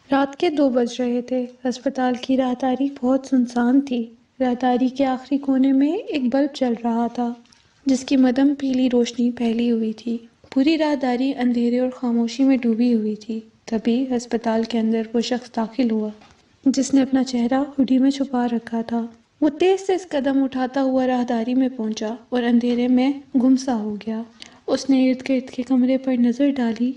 رات کے 2 بج رہے تھے۔ ہسپتال کی راہداری بہت سنسان تھی۔ راہداری کے آخری کونے میں ایک بلب جل رہا تھا جس کی مدھم پیلی روشنی پھیلی ہوئی تھی۔ پوری راہداری اندھیرے اور خاموشی میں ڈوبی ہوئی تھی۔ تبھی ہسپتال کے اندر وہ شخص داخل ہوا جس نے اپنا چہرہ ہوڈی میں چھپا رکھا تھا۔ وہ تیز سے قدم اٹھاتا ہوا راہداری میں پہنچا اور اندھیرے میں گم سا ہو گیا۔ اس نے ارد گرد کے کمرے پر نظر ڈالی۔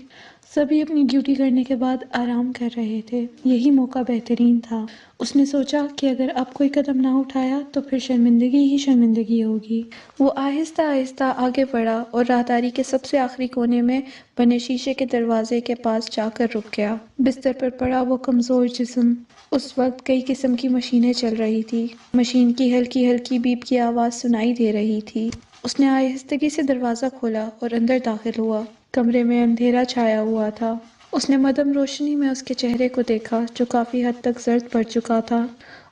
سبھی اپنی ڈیوٹی کرنے کے بعد آرام کر رہے تھے۔ یہی موقع بہترین تھا۔ اس نے سوچا کہ اگر اب کوئی قدم نہ اٹھایا تو پھر شرمندگی ہی شرمندگی ہوگی۔ وہ آہستہ آہستہ آگے بڑھا اور راہداری کے سب سے آخری کونے میں بنے شیشے کے دروازے کے پاس جا کر رک گیا۔ بستر پر پڑا وہ کمزور جسم۔ اس وقت کئی قسم کی مشینیں چل رہی تھی۔ مشین کی ہلکی ہلکی بیپ کی آواز سنائی دے رہی تھی۔ اس نے آہستگی سے دروازہ کھولا اور اندر داخل ہوا۔ کمرے میں اندھیرا چھایا ہوا تھا۔ اس نے مدھم روشنی میں اس کے چہرے کو دیکھا جو کافی حد تک زرد پڑ چکا تھا۔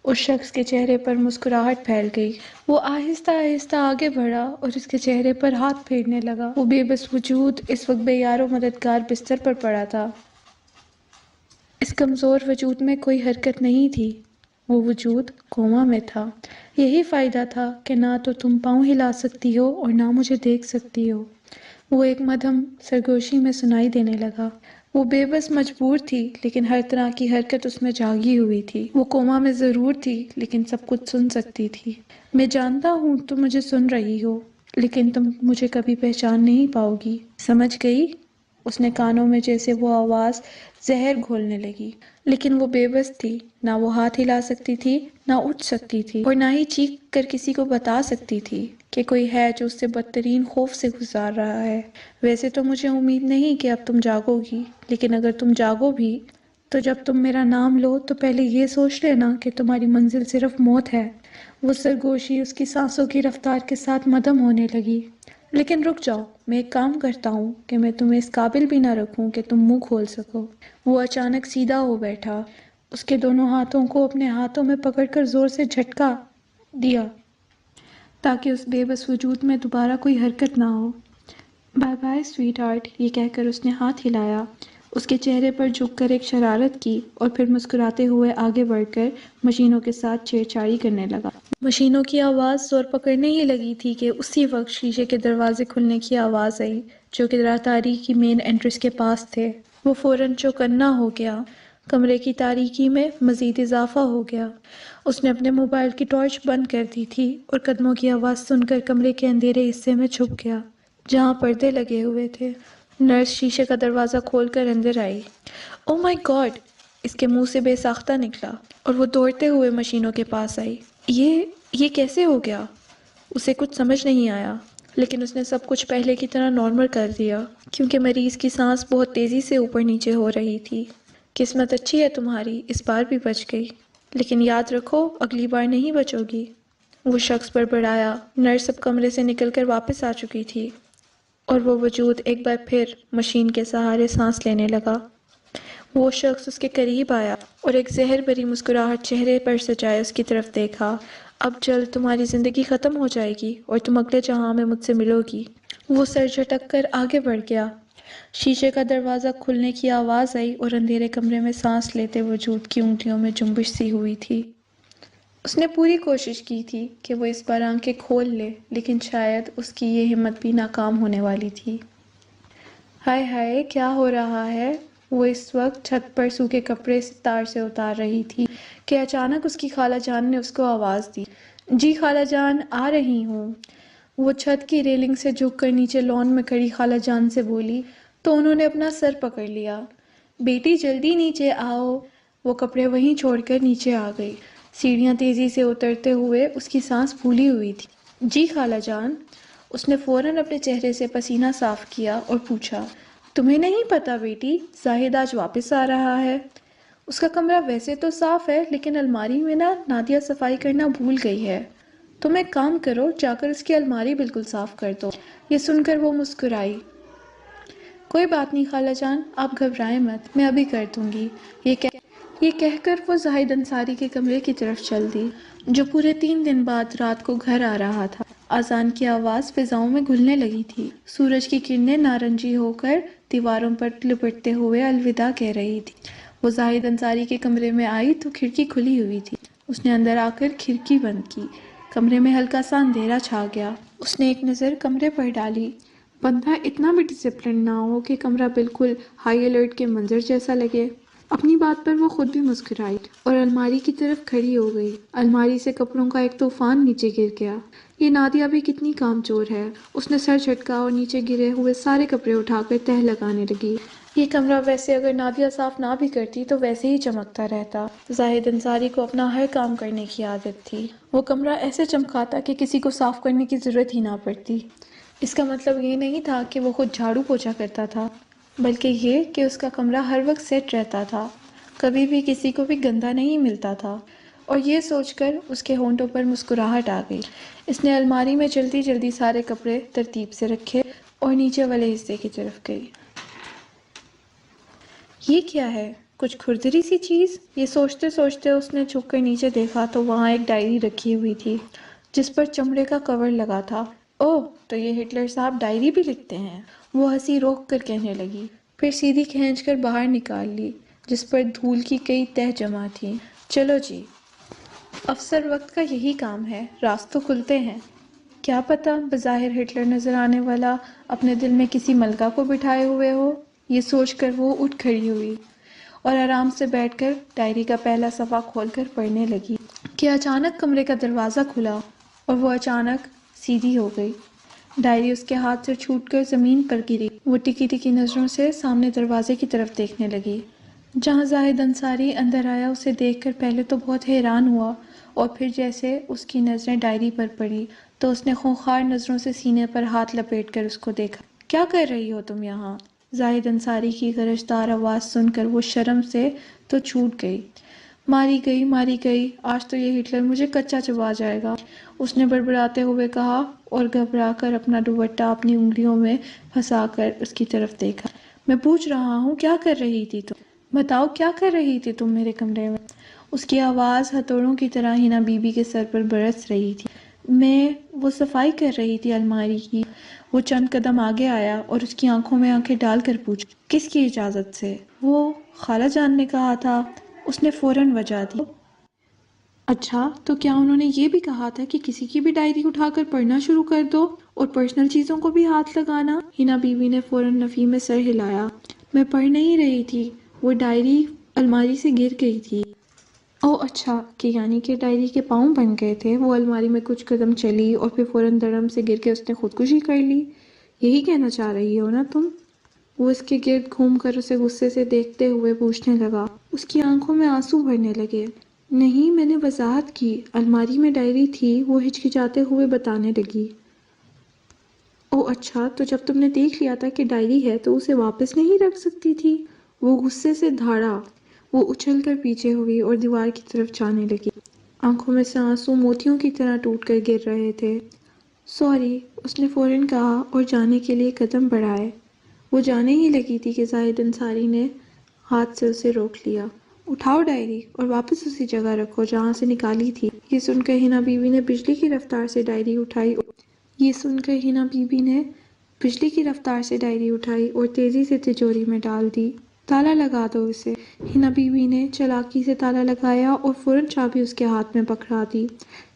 اس شخص کے چہرے پر مسکراہٹ پھیل گئی۔ وہ آہستہ آہستہ آگے بڑھا اور اس کے چہرے پر ہاتھ پھیرنے لگا۔ وہ بے بس وجود اس وقت بے یار و مددگار بستر پر پڑا تھا۔ اس کمزور وجود میں کوئی حرکت نہیں تھی۔ وہ وجود کوما میں تھا۔ یہی فائدہ تھا کہ نہ تو تم پاؤں ہلا سکتی ہو اور نہ مجھے دیکھ سکتی ہو، وہ ایک مدھم سرگوشی میں سنائی دینے لگا۔ وہ بے بس مجبور تھی لیکن ہر طرح کی حرکت اس میں جاگی ہوئی تھی۔ وہ کوما میں ضرور تھی لیکن سب کچھ سن سکتی تھی۔ میں جانتا ہوں تم مجھے سن رہی ہو لیکن تم مجھے کبھی پہچان نہیں پاؤ گی، سمجھ گئی؟ اس نے کانوں میں جیسے وہ آواز زہر گھولنے لگی۔ لیکن وہ بے بس تھی، نہ وہ ہاتھ ہلا سکتی تھی، نہ اٹھ سکتی تھی اور نہ ہی چیخ کر کسی کو بتا سکتی تھی کہ کوئی ہے جو اس سے بدترین خوف سے گزار رہا ہے۔ ویسے تو مجھے امید نہیں کہ اب تم جاگو گی، لیکن اگر تم جاگو بھی تو جب تم میرا نام لو تو پہلے یہ سوچ لینا کہ تمہاری منزل صرف موت ہے۔ وہ سرگوشی اس کی سانسوں کی رفتار کے ساتھ مدھم ہونے لگی۔ لیکن رک جاؤ، میں ایک کام کرتا ہوں کہ میں تمہیں اس قابل بھی نہ رکھوں کہ تم منہ کھول سکو۔ وہ اچانک سیدھا ہو بیٹھا۔ اس کے دونوں ہاتھوں کو اپنے ہاتھوں میں پکڑ کر زور سے جھٹکا دیا تاکہ اس بے بس وجود میں دوبارہ کوئی حرکت نہ ہو۔ بائے بائے سویٹ ہارٹ، یہ کہہ کر اس نے ہاتھ ہلایا، اس کے چہرے پر جھک کر ایک شرارت کی اور پھر مسکراتے ہوئے آگے بڑھ کر مشینوں کے ساتھ چھیڑ چھاڑی کرنے لگا۔ مشینوں کی آواز زور پکڑنے ہی لگی تھی کہ اسی وقت شیشے کے دروازے کھلنے کی آواز آئی جو کہ راہداری کی مین انٹرنس کے پاس تھے۔ وہ فوراً چوکنا ہو گیا۔ کمرے کی تاریکی میں مزید اضافہ ہو گیا۔ اس نے اپنے موبائل کی ٹارچ بند کر دی تھی اور قدموں کی آواز سن کر کمرے کے اندھیرے حصے میں چھپ گیا جہاں پردے لگے ہوئے تھے۔ نرس شیشے کا دروازہ کھول کر اندر آئی۔ او مائی گاڈ! اس کے منہ سے بے ساختہ نکلا اور وہ دوڑتے ہوئے مشینوں کے پاس آئی۔ یہ کیسے ہو گیا؟ اسے کچھ سمجھ نہیں آیا، لیکن اس نے سب کچھ پہلے کی طرح نارمل کر دیا کیونکہ مریض کی سانس بہت تیزی سے اوپر نیچے ہو رہی تھی۔ قسمت اچھی ہے تمہاری، اس بار بھی بچ گئی، لیکن یاد رکھو اگلی بار نہیں بچو گی۔ وہ شخص بڑبڑایا۔ نرس اب کمرے سے نکل کر واپس آ چکی تھی اور وہ وجود ایک بار پھر مشین کے سہارے سانس لینے لگا۔ وہ شخص اس کے قریب آیا اور ایک زہر بھری مسکراہٹ چہرے پر سجائے اس کی طرف دیکھا۔ اب جلد تمہاری زندگی ختم ہو جائے گی اور تم اگلے جہاں میں مجھ سے ملو گی۔ وہ سر جھٹک کر آگے بڑھ گیا۔ شیشے کا دروازہ کھلنے کی آواز آئی اور اندھیرے کمرے میں سانس لیتے وجود کی اونگلیوں میں جنبش سی ہوئی تھی۔ اس نے پوری کوشش کی تھی کہ وہ اس بار آنکھیں کھول لے، لیکن شاید اس کی یہ ہمت بھی ناکام ہونے والی تھی۔ ہائے ہائے، کیا ہو رہا ہے؟ وہ اس وقت چھت پر سوکھے کپڑے تار سے اتار رہی تھی کہ اچانک اس کی خالہ جان نے اس کو آواز دی۔ جی خالہ جان، آ رہی ہوں۔ وہ چھت کی ریلنگ سے جھک کر نیچے لان میں کھڑی خالہ جان سے بولی تو انہوں نے اپنا سر پکڑ لیا۔ بیٹی جلدی نیچے آؤ۔ وہ کپڑے وہیں چھوڑ کر نیچے آ گئی۔ سیڑھیاں تیزی سے اترتے ہوئے اس کی سانس پھولی ہوئی تھی۔ جی خالہ جان۔ اس نے فوراً اپنے چہرے سے پسینہ صاف کیا اور پوچھا، تمہیں نہیں پتا بیٹی، زاہد آج واپس آ رہا ہے؟ اس کا کمرہ ویسے تو صاف ہے لیکن الماری میں نادیہ صفائی کرنا بھول گئی ہے۔ تم ایک کام کرو، جا کر اس کی الماری بالکل صاف کر دو۔ یہ سن کر وہ مسکرائی۔ کوئی بات نہیں خالہ جان، آپ گھبرائیں مت، میں ابھی کر دوں گی۔ یہ کہہ کر وہ زاہد انصاری کے کمرے کی طرف چل دی جو پورے 3 دن بعد رات کو گھر آ رہا تھا۔ اذان کی آواز فضاؤں میں گھلنے لگی تھی۔ سورج کی کرنیں نارنجی ہو کر دیواروں پر لپٹتے ہوئے الوداع کہہ رہی تھی۔ وہ زاہد انصاری کے کمرے میں آئی تو کھڑکی کھلی ہوئی تھی۔ اس نے اندر آ کر کھڑکی بند کی۔ کمرے میں ہلکا سا اندھیرا چھا گیا۔ اس نے ایک نظر کمرے پر ڈالی۔ بندہ اتنا بھی ڈسپلن نہ ہو کہ کمرہ بالکل ہائی الرٹ کے منظر جیسا لگے۔ اپنی بات پر وہ خود بھی مسکرائی اور الماری کی طرف کھڑی ہو گئی۔ الماری سے کپڑوں کا ایک طوفان نیچے گر گیا۔ یہ نادیہ بھی کتنی کام چور ہے۔ اس نے سر جھٹکا اور نیچے گرے ہوئے سارے کپڑے اٹھا کر تہہ لگانے لگی۔ یہ کمرہ ویسے اگر نادیہ صاف نہ بھی کرتی تو ویسے ہی چمکتا رہتا۔ زاہد انصاری کو اپنا ہر کام کرنے کی عادت تھی۔ وہ کمرہ ایسے چمکاتا کہ کسی کو صاف کرنے کی ضرورت ہی نہ پڑتی۔ اس کا مطلب یہ نہیں تھا کہ وہ خود جھاڑو پوچھا کرتا تھا، بلکہ یہ کہ اس کا کمرہ ہر وقت سیٹ رہتا تھا، کبھی بھی کسی کو بھی گندا نہیں ملتا تھا۔ اور یہ سوچ کر اس کے ہونٹوں پر مسکراہٹ آ گئی۔ اس نے الماری میں جلدی جلدی سارے کپڑے ترتیب سے رکھے اور نیچے والے حصے کی طرف گئی۔ یہ کیا ہے؟ کچھ کھردری سی چیز؟ یہ سوچتے سوچتے اس نے جھک کر نیچے دیکھا تو وہاں ایک ڈائری رکھی ہوئی تھی جس پر چمڑے کا کور لگا تھا۔ اوہ، تو یہ ہٹلر صاحب ڈائری بھی لکھتے ہیں؟ وہ ہنسی روک کر کہنے لگی، پھر سیدھی کھینچ کر باہر نکال لی جس پر دھول کی کئی تہہ جمع تھی۔ چلو جی، افسر وقت کا یہی کام ہے، راز تو کھلتے ہیں۔ کیا پتہ بظاہر ہٹلر نظر آنے والا اپنے دل میں کسی ملکہ کو بٹھائے ہوئے ہو۔ یہ سوچ کر وہ اٹھ کھڑی ہوئی اور آرام سے بیٹھ کر ڈائری کا پہلا صفحہ کھول کر پڑھنے لگی کہ اچانک کمرے کا دروازہ کھلا اور وہ اچانک سیدھی ہو گئی۔ ڈائری اس کے ہاتھ سے چھوٹ کر زمین پر گری۔ وہ ٹکی ٹکی نظروں سے سامنے دروازے کی طرف دیکھنے لگی جہاں زاہد انصاری اندر آیا۔ اسے دیکھ کر پہلے تو بہت حیران ہوا اور پھر جیسے اس کی نظریں ڈائری پر پڑی تو اس نے خونخوار نظروں سے سینے پر ہاتھ لپیٹ کر اس کو دیکھا۔ کیا کر رہی ہو تم یہاں؟ زاہد انصاری کی گرجدار آواز سن کر وہ شرم سے تو چھوٹ گئی۔ ماری گئی، آج تو یہ ہٹلر مجھے کچا چبا جائے گا، اس نے بڑبڑاتے ہوئے کہا اور گھبرا کر اپنا دوپٹہ اپنی انگلیوں میں پھنسا کر اس کی طرف دیکھا۔ میں پوچھ رہا ہوں کیا کر رہی تھی تم؟ بتاؤ کیا کر رہی تھی تم میرے کمرے میں؟ اس کی آواز ہتھوڑوں کی طرح ہینا بی بی کے سر پر برس رہی تھی۔ وہ صفائی کر رہی تھی الماری کی۔ وہ چند قدم آگے آیا اور اس کی آنکھوں میں آنکھیں ڈال کر پوچھا، کس کی اجازت سے؟ وہ خالہ جان نے کہا تھا، اس نے فوراً وجہ دی۔ اچھا، تو کیا انہوں نے یہ بھی کہا تھا کہ کسی کی بھی ڈائری اٹھا کر پڑھنا شروع کر دو اور پرسنل چیزوں کو بھی ہاتھ لگانا؟ ہینا بی بی نے فوراً نفی میں سر ہلایا۔ میں پڑھ نہیں رہی تھی، وہ ڈائری الماری سے گر گئی تھی۔ او اچھا، کہ یعنی کہ ڈائری کے پاؤں بن گئے تھے۔ وہ الماری میں کچھ قدم چلی اور پھر فوراً دڑم سے گر کے اس نے خودکشی کر لی، یہی کہنا چاہ رہی ہو نا تم؟ وہ اس کے گرد گھوم کر اسے غصے سے دیکھتے ہوئے پوچھنے لگا۔ اس کی آنکھوں میں آنسو بھرنے لگے۔ نہیں، میں نے وضاحت کی، الماری میں ڈائری تھی، وہ ہچکچاتے ہوئے بتانے لگی۔ او اچھا، تو جب تم نے دیکھ لیا تھا کہ ڈائری ہے تو اسے واپس نہیں رکھ سکتی تھی؟ وہ غصے سے دھاڑا۔ وہ اچھل کر پیچھے ہوئی اور دیوار کی طرف جانے لگی۔ آنکھوں میں سے آنسو موتیوں کی طرح ٹوٹ کر گر رہے تھے۔ سوری، اس نے فوراً کہا اور جانے کے لیے قدم بڑھائے۔ وہ جانے ہی لگی تھی کہ زاہد انصاری نے ہاتھ سے اسے روک لیا۔ اٹھاؤ ڈائری اور واپس اسی جگہ رکھو جہاں سے نکالی تھی۔ یہ سن کر ہینا بی بی نے بجلی کی رفتار سے ڈائری اٹھائی اور تیزی سے تجوری میں ڈال دی۔ تالا لگا دو اسے۔ ہینا بی بی نے چالاکی سے تالا لگایا اور فوراً چابی اس کے ہاتھ میں پکڑا دی۔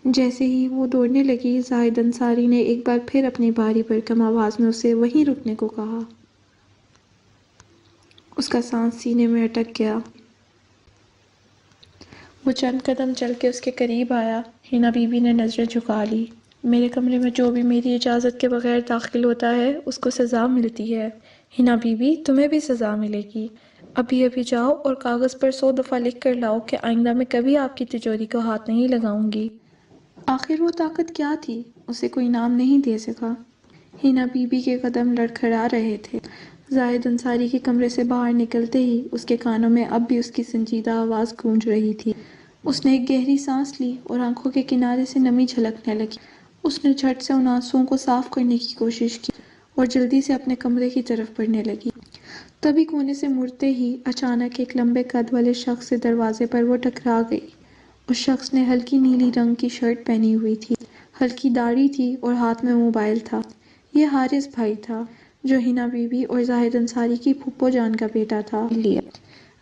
جیسے ہی وہ دوڑنے لگی، زاہد انصاری نے ایک بار پھر اپنی باری پر کم آواز میں اسے وہیں رکنے کو کہا۔ اس کا سانس سینے میں اٹک گیا۔ وہ چند قدم چل کے اس کے قریب آیا۔ ہینا بی بی نے نظریں جھکا لی۔ میرے کمرے میں جو بھی میری اجازت کے بغیر داخل ہوتا ہے اس کو سزا ملتی ہے۔ ہینا بی بی، تمہیں بھی سزا ملے گی۔ ابھی جاؤ اور کاغذ پر 100 دفعہ لکھ کر لاؤ کہ آئندہ میں کبھی آپ کی تجوری کو ہاتھ نہیں لگاؤں گی۔ آخر وہ طاقت کیا تھی؟ اسے کوئی نام نہیں دے سکا۔ ہینا بی بی کے قدم لڑکھڑا رہے تھے۔ زاہد انصاری کے کمرے سے باہر نکلتے ہی اس کے کانوں میں اب بھی اس کی سنجیدہ آواز گونج رہی تھی۔ اس نے ایک گہری سانس لی اور آنکھوں کے کنارے سے نمی جھلکنے لگی۔ اس نے جھٹ سے ان آنسوؤں کو صاف کرنے کی کوشش کی اور جلدی سے اپنے کمرے کی طرف بڑھنے لگی۔ تبھی کونے سے مڑتے ہی اچانک ایک لمبے قد والے شخص سے دروازے پر وہ ٹکرا گئی۔ اس شخص نے ہلکی نیلی رنگ کی شرٹ پہنی ہوئی تھی، ہلکی داڑھی تھی اور ہاتھ میں موبائل تھا۔ یہ حارث بھائی تھا جو ہینا بی بی اور زاہد انصاری کی پھپھو جان کا بیٹا تھا۔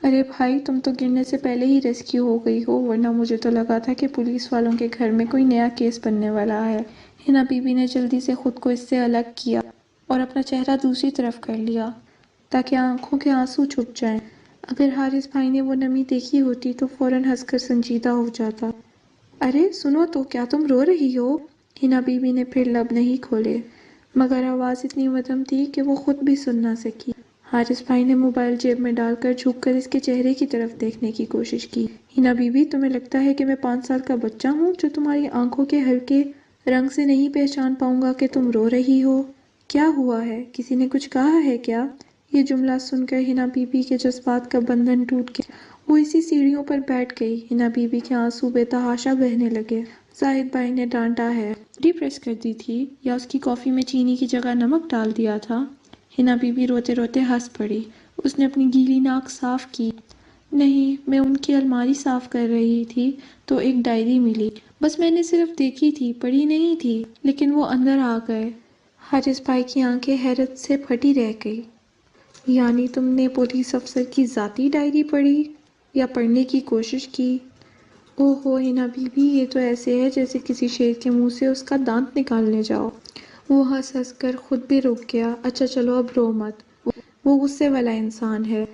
ارے بھائی، تم تو گرنے سے پہلے ہی ریسکیو ہو گئی ہو، ورنہ مجھے تو لگا تھا کہ پولیس والوں کے گھر میں کوئی نیا کیس بننے والا ہے۔ ہنا بی بی نے جلدی سے خود کو اس سے الگ کیا اور اپنا چہرہ دوسری طرف کر لیا تاکہ آنکھوں کے آنسو چھپ جائیں۔ اگر حارث بھائی نے وہ نمی دیکھی ہوتی تو فوراً ہنس کر سنجیدہ ہو جاتا۔ ارے سنو تو، کیا تم رو رہی ہو؟ ہنا بی بی نے پھر لب نہیں کھولے، مگر آواز اتنی مدھم تھی کہ وہ خود بھی سن نہ سکی۔ حارث بھائی نے موبائل جیب میں ڈال کر جھک کر اس کے چہرے کی طرف دیکھنے کی کوشش کی۔ ہنا بی بی، تمہیں لگتا ہے کہ میں 5 سال کا بچہ ہوں جو تمہاری آنکھوں کے ہلکے رنگ سے نہیں پہچان پاؤں گا کہ تم رو رہی ہو؟ کیا ہوا ہے؟ کسی نے کچھ کہا ہے کیا؟ یہ جملہ سن کر ہنا بی بی کے جذبات کا بندھن ٹوٹ گیا۔ وہ اسی سیڑھیوں پر بیٹھ گئی۔ ہنا بی بی کے آنسو بے تحاشا بہنے لگے۔ زاہد بھائی نے ڈانٹا ہے، ڈی پریس کر دی تھی، یا اس کی کافی میں چینی کی جگہ نمک ڈال دیا تھا؟ ہنا بی بی روتے روتے ہنس پڑی۔ اس نے اپنی گیلی ناک صاف کی۔ نہیں، میں ان کی الماری صاف کر رہی تھی تو ایک ڈائری ملی، بس میں نے صرف دیکھی تھی، پڑھی نہیں تھی، لیکن وہ اندر آ گئے۔ حارث بھائی کی آنکھیں حیرت سے پھٹی رہ گئی۔ یعنی تم نے پولیس افسر کی ذاتی ڈائری پڑھی یا پڑھنے کی کوشش کی؟ اوہ ہو ہنا بی بی، یہ تو ایسے ہے جیسے کسی شیر کے منہ سے اس کا دانت نکالنے جاؤ۔ وہ ہنس ہنس کر خود بھی رک گیا۔ اچھا چلو اب رو مت، وہ غصے والا انسان ہے۔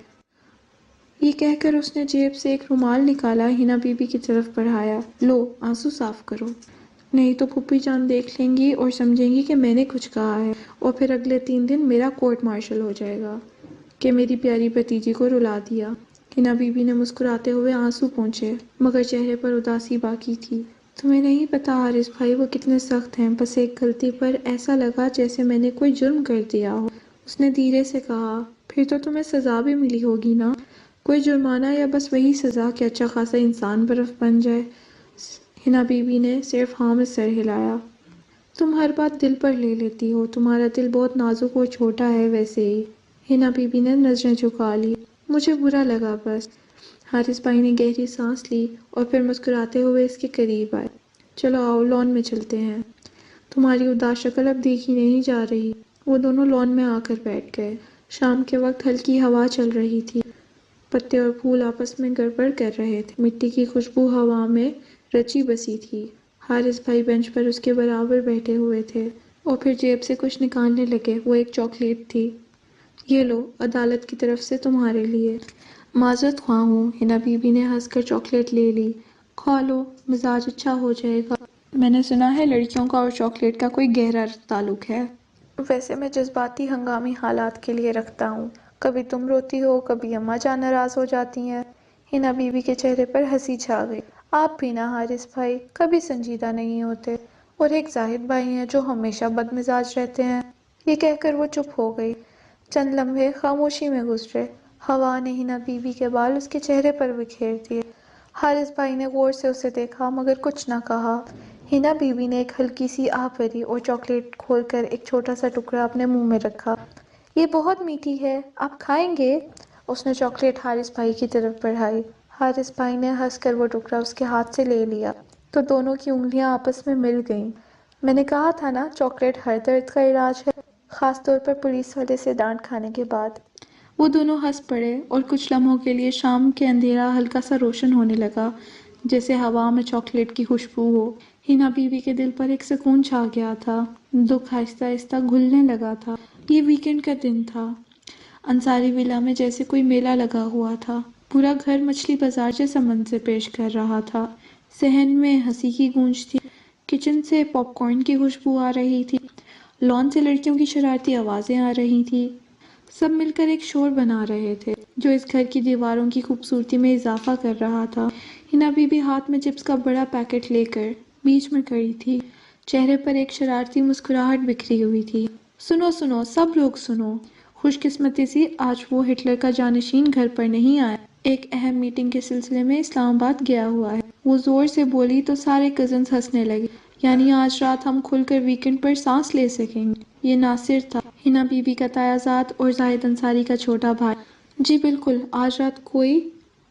یہ کہہ کر اس نے جیب سے ایک رومال نکالا، ہنا بی بی کی طرف بڑھایا۔ لو، آنسو صاف کرو، نہیں تو پھوپھی جان دیکھ لیں گی اور سمجھیں گی کہ میں نے کچھ کہا ہے، اور پھر اگلے 3 دن میرا کورٹ مارشل ہو جائے گا کہ میری پیاری بھتیجی کو رلا دیا۔ ہنا بی بی نے مسکراتے ہوئے آنسو پونچھے، مگر چہرے پر اداسی باقی تھی۔ تمہیں نہیں پتا حارث بھائی وہ کتنے سخت ہیں، بس ایک غلطی پر ایسا لگا جیسے میں نے کوئی جرم کر دیا ہو۔ اس نے دھیرے سے کہا، پھر تو تمہیں سزا بھی ملی ہوگی نا؟ کوئی جرمانہ یا بس وہی سزا کہ اچھا خاصا انسان برف بن جائے؟ ہنا بی بی نے صرف ہاں میں سر ہلایا۔ تم ہر بات دل پر لے لیتی ہو، تمہارا دل بہت نازک اور چھوٹا ہے ویسے ہی۔ ہنا بی بی نے نظریں جھکا لی۔ مجھے برا لگا بس۔ حارث بھائی نے گہری سانس لی اور پھر مسکراتے ہوئے اس کے قریب آئے۔ چلو آؤ، لان میں چلتے ہیں، تمہاری اداس شکل اب دیکھی نہیں جا رہی۔ وہ دونوں لان میں آ کر بیٹھ گئے۔ شام کے وقت ہلکی ہوا چل رہی تھی، پتے اور پھول آپس میں گڑبڑ کر رہے تھے، مٹی کی خوشبو ہوا میں رچی بسی تھی۔ حارث بھائی بینچ پر اس کے برابر بیٹھے ہوئے تھے اور پھر جیب سے کچھ نکالنے لگے۔ وہ ایک چاکلیٹ تھی۔ یہ لو، عدالت کی طرف سے تمہارے لیے۔ معذرت خواہ ہوں، ہنا بی بی نے ہنس کر چاکلیٹ لے لی۔ کھا لو، مزاج اچھا ہو جائے گا۔ میں نے سنا ہے لڑکیوں کا اور چاکلیٹ کا کوئی گہرا تعلق ہے۔ ویسے میں جذباتی ہنگامی حالات کے لیے رکھتا ہوں، کبھی تم روتی ہو، کبھی اماں جان ناراض ہو جاتی ہیں۔ ہنا بی بی کے چہرے پر ہنسی چھا گئی۔ آپ بھی نا حارث بھائی کبھی سنجیدہ نہیں ہوتے، اور ایک زاہد بھائی ہیں جو ہمیشہ بد مزاج رہتے ہیں۔ یہ کہہ کر وہ چپ ہو گئی۔ چند لمحے خاموشی میں گزرے۔ ہوا نے ہنا بی بی کے بال اس کے چہرے پر بکھیر دیے۔ حارث بھائی نے غور سے اسے دیکھا مگر کچھ نہ کہا۔ ہنا بی بی نے ایک ہلکی سی آہ بھری اور چاکلیٹ کھول کر ایک چھوٹا سا ٹکڑا اپنے منہ میں رکھا۔ یہ بہت میٹھی ہے، آپ کھائیں گے؟ اس نے چاکلیٹ حارث بھائی کی طرف بڑھائی۔ حارث بھائی نے ہنس کر وہ ٹکڑا اس کے ہاتھ سے لے لیا تو دونوں کی انگلیاں آپس میں مل گئیں۔ میں نے کہا تھا نا، چاکلیٹ ہر درد کا علاج ہے، خاص طور پر پولیس والے سے ڈانٹ کھانے کے بعد۔ وہ دونوں ہنس پڑے اور کچھ لمحوں کے لیے شام کے اندھیرا ہلکا سا روشن ہونے لگا، جیسے ہوا میں چاکلیٹ کی خوشبو ہو۔ ہنا بی بی کے دل پر ایک سکون چھا گیا تھا، دکھ آہستہ آہستہ گھلنے لگا تھا۔ یہ ویکنڈ کا دن تھا۔ انصاری ولا میں جیسے کوئی میلہ لگا ہوا تھا۔ پورا گھر مچھلی بازار جیسا منظر پیش کر رہا تھا۔ صحن میں ہنسی کی گونج تھی، کچن سے پاپ کارن کی خوشبو آ رہی تھی، لان سے لڑکیوں کی شرارتی آوازیں آ رہی تھی۔ سب مل کر ایک شور بنا رہے تھے جو اس گھر کی دیواروں کی خوبصورتی میں اضافہ کر رہا تھا۔ ہنا بی بی ہاتھ میں چپس کا بڑا پیکٹ لے کر بیچ میں کھڑی تھی، چہرے پر ایک شرارتی مسکراہٹ بکھری ہوئی تھی۔ سنو سنو، سب لوگ سنو، خوش قسمتی سے آج وہ ہٹلر کا جانشین گھر پر نہیں آیا، ایک اہم میٹنگ کے سلسلے میں اسلام آباد گیا ہوا ہے۔ وہ زور سے بولی تو سارے کزنز ہنسنے لگے۔ یعنی آج رات ہم کھل کر ویکنڈ پر سانس لے سکیں گے۔ یہ ناصر تھا، ہنا بی بی کا تایا زاد اور زاہد انصاری کا چھوٹا بھائی۔ جی بالکل، آج رات کوئی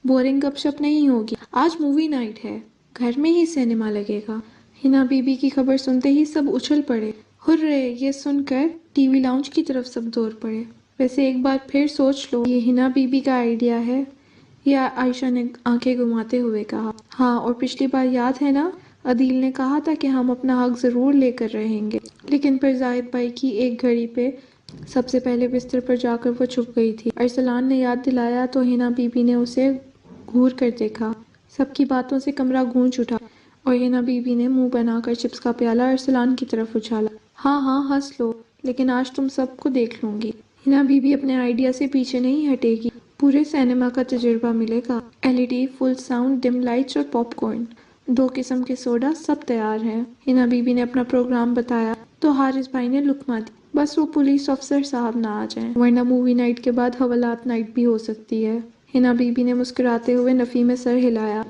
بورنگ گپ شپ نہیں ہوگی، آج مووی نائٹ ہے، گھر میں ہی سینما لگے گا۔ ہنا بی بی کی خبر سنتے ہی سب اچھل پڑے۔ ہرے! یہ سن کر ٹی وی لاؤنج کی طرف سب دوڑ پڑے۔ ویسے ایک بار پھر سوچ لو، یہ ہنا بی بی کا آئیڈیا ہے، یا عائشہ نے آنکھیں گھماتے ہوئے کہا۔ ہاں، اور پچھلی بار یاد ہے نا، عدیل نے کہا تھا کہ ہم اپنا حق ضرور لے کر رہیں گے، لیکن پھر زاہد بھائی کی ایک گھڑی پہ سب سے پہلے بستر پر جا کر وہ چھپ گئی تھی۔ ارسلان نے یاد دلایا تو ہنا بی بی نے اسے گھور کر دیکھا۔ سب کی باتوں سے کمرہ گونج اٹھا اور ہنا بی بی نے منہ بنا کر چپس کا پیالہ ارسلان کی طرف اچھالا۔ ہاں ہاں ہنس لو، لیکن آج تم سب کو دیکھ لوں گی۔ ہنا بی بی اپنے آئیڈیا سے پیچھے نہیں ہٹے گی، پورے سینما کا تجربہ ملے گا۔ LED، فل ساؤنڈ، ڈم لائٹس اور پاپ کارن، 2 قسم کے سوڈا، سب تیار ہیں۔ ہنا بی بی نے اپنا پروگرام بتایا تو حارث بھائی نے لقمہ دی، بس وہ پولیس افسر صاحب نہ آ جائیں، ورنہ مووی نائٹ کے بعد حوالات نائٹ بھی ہو سکتی ہے۔ ہنا بی بی نے مسکراتے ہوئے نفی میں سر ہلایا۔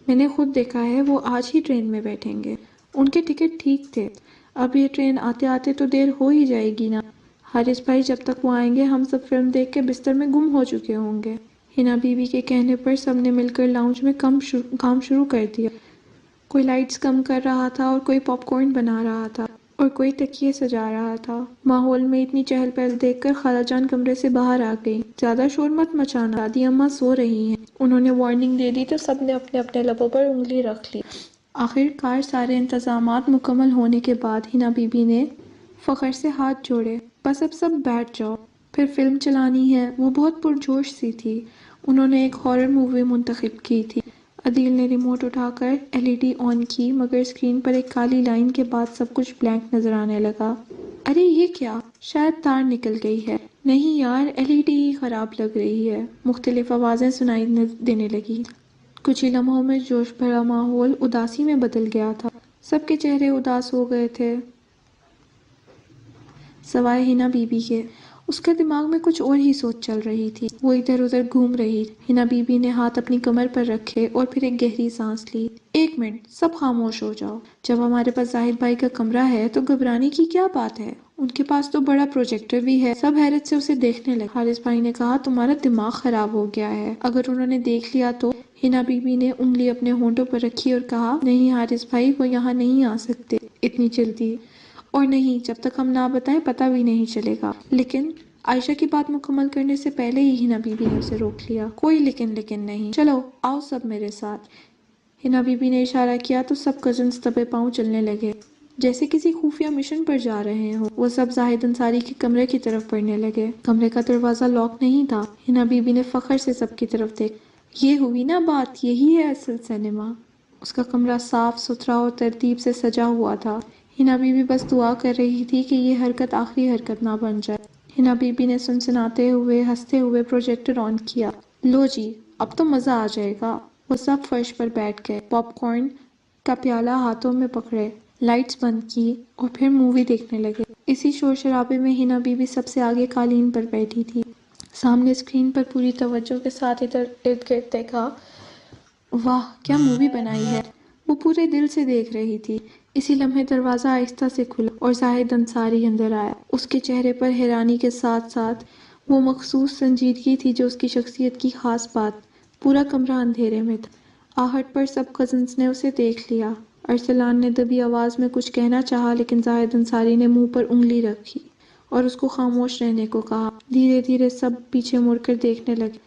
میں نے خود دیکھا ہے، وہ آج ہی ٹرین میں بیٹھیں گے۔ ان کے ٹکٹ ٹھیک تھے، اب یہ ٹرین آتے آتے تو دیر ہو ہی جائے گی نا۔ حارث بھائی جب تک وہ آئیں گے ہم سب فلم دیکھ کے بستر میں گم ہو چکے ہوں گے۔ ہنا بی بی کے کہنے پر سب نے مل کر لاؤنج میں کام شروع کر دیا۔ کوئی لائٹس کم کر رہا تھا اور کوئی پاپ کارن بنا رہا تھا اور کوئی تکیے سجا رہا تھا۔ ماحول میں اتنی چہل پہل دیکھ کر خالہ جان کمرے سے باہر آ گئی۔ زیادہ شور مت مچانا، دادی اماں سو رہی ہیں۔ انہوں نے وارننگ دے دی تو سب نے اپنے اپنے لبوں پر انگلی رکھ لی۔ آخر کار سارے انتظامات مکمل ہونے کے بعد ہنا بی بی نے فخر سے ہاتھ جوڑے۔ بس اب سب بیٹھ جاؤ، پھر فلم چلانی ہے۔ وہ بہت پرجوش سی تھی۔ انہوں نے ایک ہارر مووی منتخب کی تھی۔ عدیل نے ریموٹ اٹھا کر LED آن کی، مگر اسکرین پر ایک کالی لائن کے بعد سب کچھ بلینک نظر آنے لگا۔ ارے یہ کیا؟ شاید تار نکل گئی ہے۔ نہیں یار، LED ہی خراب لگ رہی ہے۔ مختلف آوازیں سنائی دینے لگی۔ کچھ ہی لمحوں میں جوش بھرا ماحول اداسی میں بدل گیا تھا۔ سب کے چہرے اداس ہو گئے تھے سوائے ہنا بی بی کے۔ اس کے دماغ میں کچھ اور ہی سوچ چل رہی تھی، وہ ادھر ادھر گھوم رہی۔ ہنا بی بی نے ہاتھ اپنی کمر پر رکھے اور پھر ایک گہری سانس لی۔ 1 منٹ، سب خاموش ہو جاؤ۔ جب ہمارے پاس زاہد بھائی کا کمرہ ہے تو گھبرانے کی کیا بات ہے؟ ان کے پاس تو بڑا پروجیکٹر بھی ہے۔ سب حیرت سے اسے دیکھنے لگے۔ حارث بھائی نے کہا، تمہارا دماغ خراب ہو گیا ہے، اگر انہوں نے دیکھ لیا تو؟ ہنا بی بی نے انگلی اپنے ہونٹوں پر رکھی اور کہا، نہیں حارث بھائی، وہ یہاں نہیں آ سکتے اتنی جلدی، اور نہیں، جب تک ہم نہ بتائیں پتہ بھی نہیں چلے گا۔ لیکن عائشہ کی بات مکمل کرنے سے پہلے ہی ہنا بی بی نے اسے روک لیا۔ کوئی لیکن نہیں، چلو آؤ سب میرے ساتھ۔ ہنا بی بی نے اشارہ کیا تو سب کزنز دبے پاؤں چلنے لگے، جیسے کسی خفیہ مشن پر جا رہے ہوں۔ وہ سب زاہد انصاری کے کمرے کی طرف بڑھنے لگے۔ کمرے کا دروازہ لاک نہیں تھا۔ ہنا بی بی نے فخر سے سب کی طرف دیکھ۔ یہ ہوئی نا بات، یہی ہے اصل سینما۔ اس کا کمرہ صاف ستھرا اور ترتیب سے سجا ہوا تھا۔ ہنا بی بی بس دعا کر رہی تھی کہ یہ حرکت آخری حرکت نہ بن جائے۔ ہنا بی بی نے سنسناتے ہوئے ہنستے ہوئے پروجیکٹر آن کیا۔ لو جی، اب تو مزہ آ جائے گا۔ وہ سب فرش پر بیٹھ گئے، پاپ کارن کا پیالہ ہاتھوں میں پکڑے، لائٹس بند کی اور پھر مووی دیکھنے لگے۔ اسی شور شرابے میں ہنا بی بی سب سے آگے قالین پر بیٹھی تھی۔ سامنے اسکرین پر پوری توجہ کے ساتھ ادھر گرد دیکھا۔ واہ کیا مووی بنائی ہے، وہ پورے دل سے دیکھ رہی تھی۔ اسی لمحے دروازہ آہستہ سے کھلا اور زاہد انصاری اندر آیا۔ اس کے چہرے پر حیرانی کے ساتھ ساتھ وہ مخصوص سنجیدگی تھی جو اس کی شخصیت کی خاص بات۔ پورا کمرہ اندھیرے میں تھا۔ آہٹ پر سب کزنز نے اسے دیکھ لیا۔ ارسلان نے دبی آواز میں کچھ کہنا چاہا، لیکن زاہد انصاری نے منہ پر انگلی رکھی اور اس کو خاموش رہنے کو کہا۔ دھیرے دھیرے سب پیچھے مڑ کر دیکھنے لگے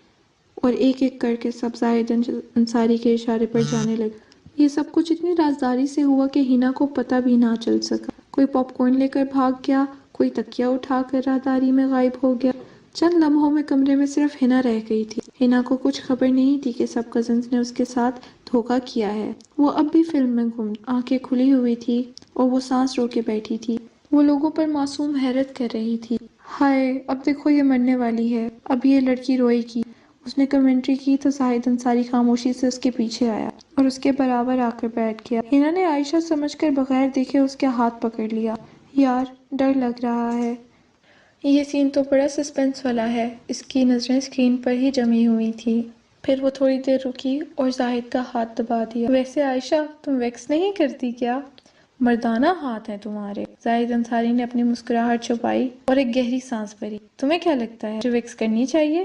اور ایک ایک کر کے سب زاہد انصاری کے اشارے پر جانے لگے۔ یہ سب کچھ اتنی رازداری سے ہوا کہ ہنا کو پتہ بھی نہ چل سکا۔ کوئی پاپ کارن لے کر بھاگ گیا، کوئی تکیہ اٹھا کر راہداری میں غائب ہو گیا۔ چند لمحوں میں کمرے میں صرف ہنا رہ گئی تھی۔ ہنا کو کچھ خبر نہیں تھی کہ سب کزنز نے اس کے ساتھ دھوکہ کیا ہے۔ وہ اب بھی فلم میں گم، آنکھیں کھلی ہوئی تھی اور وہ سانس رو کے بیٹھی تھی۔ وہ لوگوں پر معصوم حیرت کر رہی تھی۔ ہائے، اب دیکھو یہ مرنے والی ہے، اب یہ لڑکی روئے گی۔ اس نے کمنٹری کی تو زاہد انصاری خاموشی سے اس کے پیچھے آیا اور اس کے برابر آ کر بیٹھ گیا۔ ہنا نے عائشہ سمجھ کر بغیر دیکھے اس کے ہاتھ پکڑ لیا۔ یار، ڈر لگ رہا ہے۔ یہ سین تو بڑا سسپنس والا ہے۔ اس کی نظریں اسکرین پر ہی جمی ہوئی تھی۔ پھر وہ تھوڑی دیر رکی اور زاہد کا ہاتھ دبا دیا۔ ویسے عائشہ، تم ویکس نہیں کرتی کیا؟ مردانہ ہاتھ ہیں تمہارے۔ زاہد انصاری نے اپنی مسکراہٹ چھپائی اور ایک گہری سانس بھری۔ تمہیں کیا لگتا ہے، مجھے ویکس کرنی چاہیے؟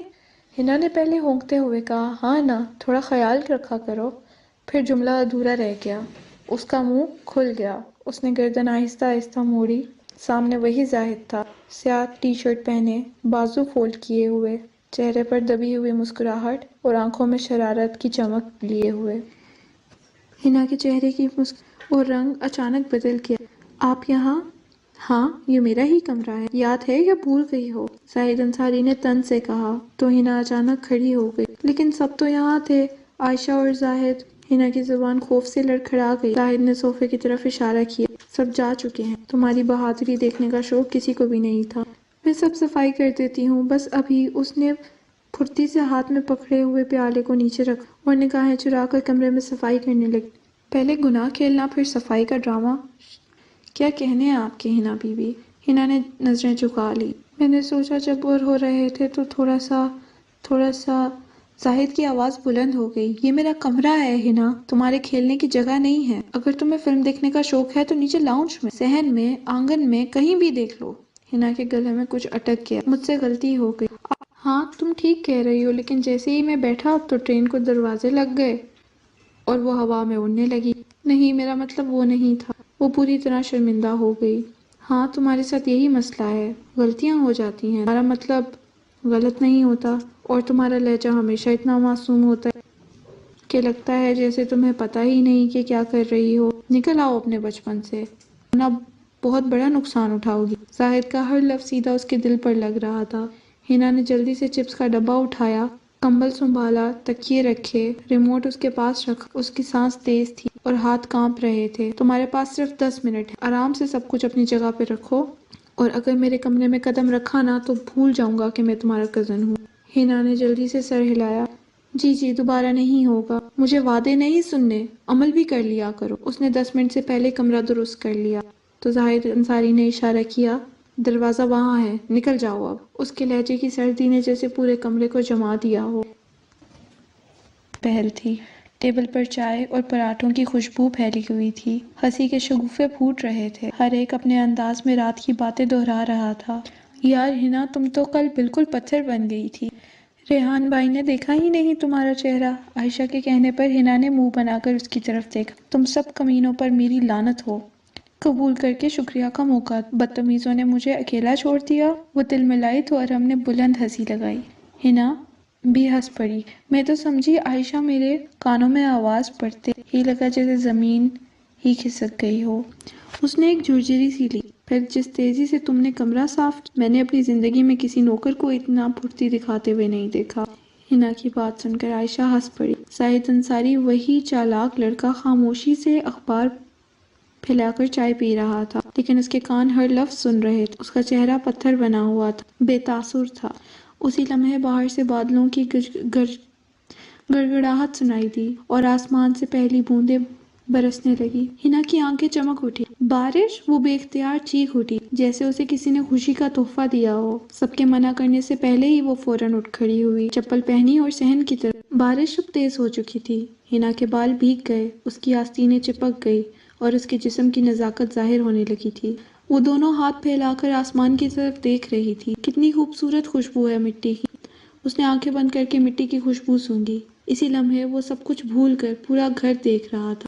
ہنا نے پہلے ہونکتے ہوئے کہا، ہاں نا، تھوڑا خیال رکھا کرو۔ پھر جملہ ادھورا رہ گیا۔ اس کا منہ کھل گیا۔ اس نے گردن آہستہ آہستہ موڑی۔ سامنے وہی زاہد تھا، سیاہ ٹی شرٹ پہنے، بازو فولڈ کیے ہوئے، چہرے پر دبی ہوئی مسکراہٹ اور آنکھوں میں شرارت کی چمک لیے ہوئے۔ ہنا کے چہرے کی اور رنگ اچانک بدل گیا۔ آپ یہاں؟ ہاں، یہ میرا ہی کمرہ ہے، یاد ہے یا بھول گئی ہو؟ زاہد انصاری نے طنز سے کہا تو ہنا اچانک کھڑی ہو گئی۔ لیکن سب تو یہاں تھے، عائشہ اور زاہد۔ ہنا کی زبان خوف سے لڑکھڑا گئی۔ زاہد نے صوفے کی طرف اشارہ کیا۔ سب جا چکے ہیں، تمہاری بہادری دیکھنے کا شوق کسی کو بھی نہیں تھا۔ میں سب صفائی کر دیتی ہوں، بس ابھی۔ اس نے پھرتی سے ہاتھ میں پکڑے ہوئے پیالے کو نیچے رکھا اور نگاہیں چرا کر کمرے میں صفائی کرنے لگی۔ پہلے گناہ کھیلنا پھر صفائی کا ڈرامہ، کیا کہنے ہیں آپ کے ہنا بی بی؟ ہنا نے نظریں جھکا لی۔ میں نے سوچا جب بور ہو رہے تھے تو تھوڑا سا زاہد کی آواز بلند ہو گئی۔ یہ میرا کمرہ ہے ہنا، تمہارے کھیلنے کی جگہ نہیں ہے۔ اگر تمہیں فلم دیکھنے کا شوق ہے تو نیچے لاؤنج میں، صحن میں، آنگن میں، کہیں بھی دیکھ لو۔ ہنا کے گلے میں کچھ اٹک گیا۔ مجھ سے غلطی ہو گئی۔ ہاں تم ٹھیک کہہ رہی ہو، لیکن جیسے ہی میں بیٹھا تو ٹرین کو دروازے لگ گئے اور وہ ہوا میں اڑنے لگی۔ نہیں، میرا مطلب وہ نہیں تھا۔ وہ پوری طرح شرمندہ ہو گئی۔ ہاں تمہارے ساتھ یہی مسئلہ ہے، غلطیاں ہو جاتی ہیں، ہمارا مطلب غلط نہیں ہوتا، اور تمہارا لہجہ ہمیشہ اتنا معصوم ہوتا ہے کہ لگتا ہے جیسے تمہیں پتہ ہی نہیں کہ کیا کر رہی ہو۔ نکل آؤ اپنے بچپن سے، ورنہ بہت بڑا نقصان اٹھاؤ گی۔ زاہد کا ہر لفظ سیدھا اس کے دل پر لگ رہا تھا۔ ہنا نے جلدی سے چپس کا ڈبہ اٹھایا، کمبل سنبھالا، تکیے رکھے، ریموٹ اس کے پاس رکھا۔ اس کی سانس تیز تھی اور ہاتھ کانپ رہے تھے۔ تمہارے پاس صرف 10 منٹ ہے، آرام سے سب کچھ اپنی جگہ پہ رکھو، اور اگر میرے کمرے میں قدم رکھا نا تو بھول جاؤں گا کہ میں تمہارا کزن ہوں۔ ہنا نے جلدی سے سر ہلایا۔ جی دوبارہ نہیں ہوگا۔ مجھے وعدے نہیں سننے، عمل بھی کر لیا کرو۔ اس نے 10 منٹ سے پہلے کمرہ درست کر لیا تو زاہد انصاری نے اشارہ کیا، دروازہ وہاں ہے، نکل جاؤ اب۔ اس کے لہجے کی سردی نے جیسے پورے کمرے کو جما دیا ہو۔ پہل تھی، ٹیبل پر چائے اور پراٹھوں کی خوشبو پھیلی ہوئی تھی۔ ہنسی کے شگوفے پھوٹ رہے تھے، ہر ایک اپنے انداز میں رات کی باتیں دہرا رہا تھا۔ یار ہنا، تم تو کل بالکل پتھر بن گئی تھی، ریحان بھائی نے دیکھا ہی نہیں تمہارا چہرہ۔ عائشہ کے کہنے پر ہنا نے منہ بنا کر اس کی طرف دیکھا۔ تم سب کمینوں پر میری لعنت ہو۔ قبول کر کے شکریہ کا موقع، بدتمیزوں نے مجھے اکیلا چھوڑ دیا۔ وہ دل ملائی تو ارہم نے بلند ہنسی لگائی۔ ہنا بھی ہنس پڑی۔ میں تو سمجھی عائشہ میرے کانوں میں آواز پڑتے ہی لگا جیسے زمین ہی کھسک گئی ہو۔ اس نے ایک جھرجھری سی لی۔ پھر جس تیزی سے تم نے کمرہ صاف کیا، میں نے اپنی زندگی میں کسی نوکر کو اتنا پھرتی دکھاتے ہوئے نہیں دیکھا۔ ہنا کی بات سن کر عائشہ ہنس پڑی۔ زاہد انصاری وہی چالاک لڑکا خاموشی سے اخبار پھیلا کر چائے پی رہا تھا، لیکن اس کے کان ہر لفظ سن رہے تھے۔ اس کا چہرہ پتھر بنا ہوا تھا، بے تاثر تھا۔ اسی لمحے باہر سے بادلوں کی گڑگڑاہٹ سنائی دی اور آسمان سے پہلی بوندیں برسنے لگی۔ ہنا کی آنکھیں چمک اٹھی۔ بارش؟ وہ بے اختیار چیخ اٹھی، جیسے اسے کسی نے خوشی کا تحفہ دیا ہو۔ سب کے منع کرنے سے پہلے ہی وہ فوراً اٹھ کھڑی ہوئی، چپل پہنی اور صحن کی طرف۔ بارش اب تیز ہو چکی تھی۔ ہنا کے بال بھیگ گئے، اس کی آستینیں چپک گئی اور اس کے جسم کی نزاکت ظاہر ہونے لگی تھی۔ وہ دونوں ہاتھ پھیلا کر آسمان کی طرف دیکھ رہی تھی۔ کتنی خوبصورت خوشبو ہے مٹی کی۔ اس نے آنکھیں بند کر کے مٹی کی خوشبو سونگھی۔ اسی لمحے وہ سب کچھ بھول کر پورا گھر دیکھ رہا تھا،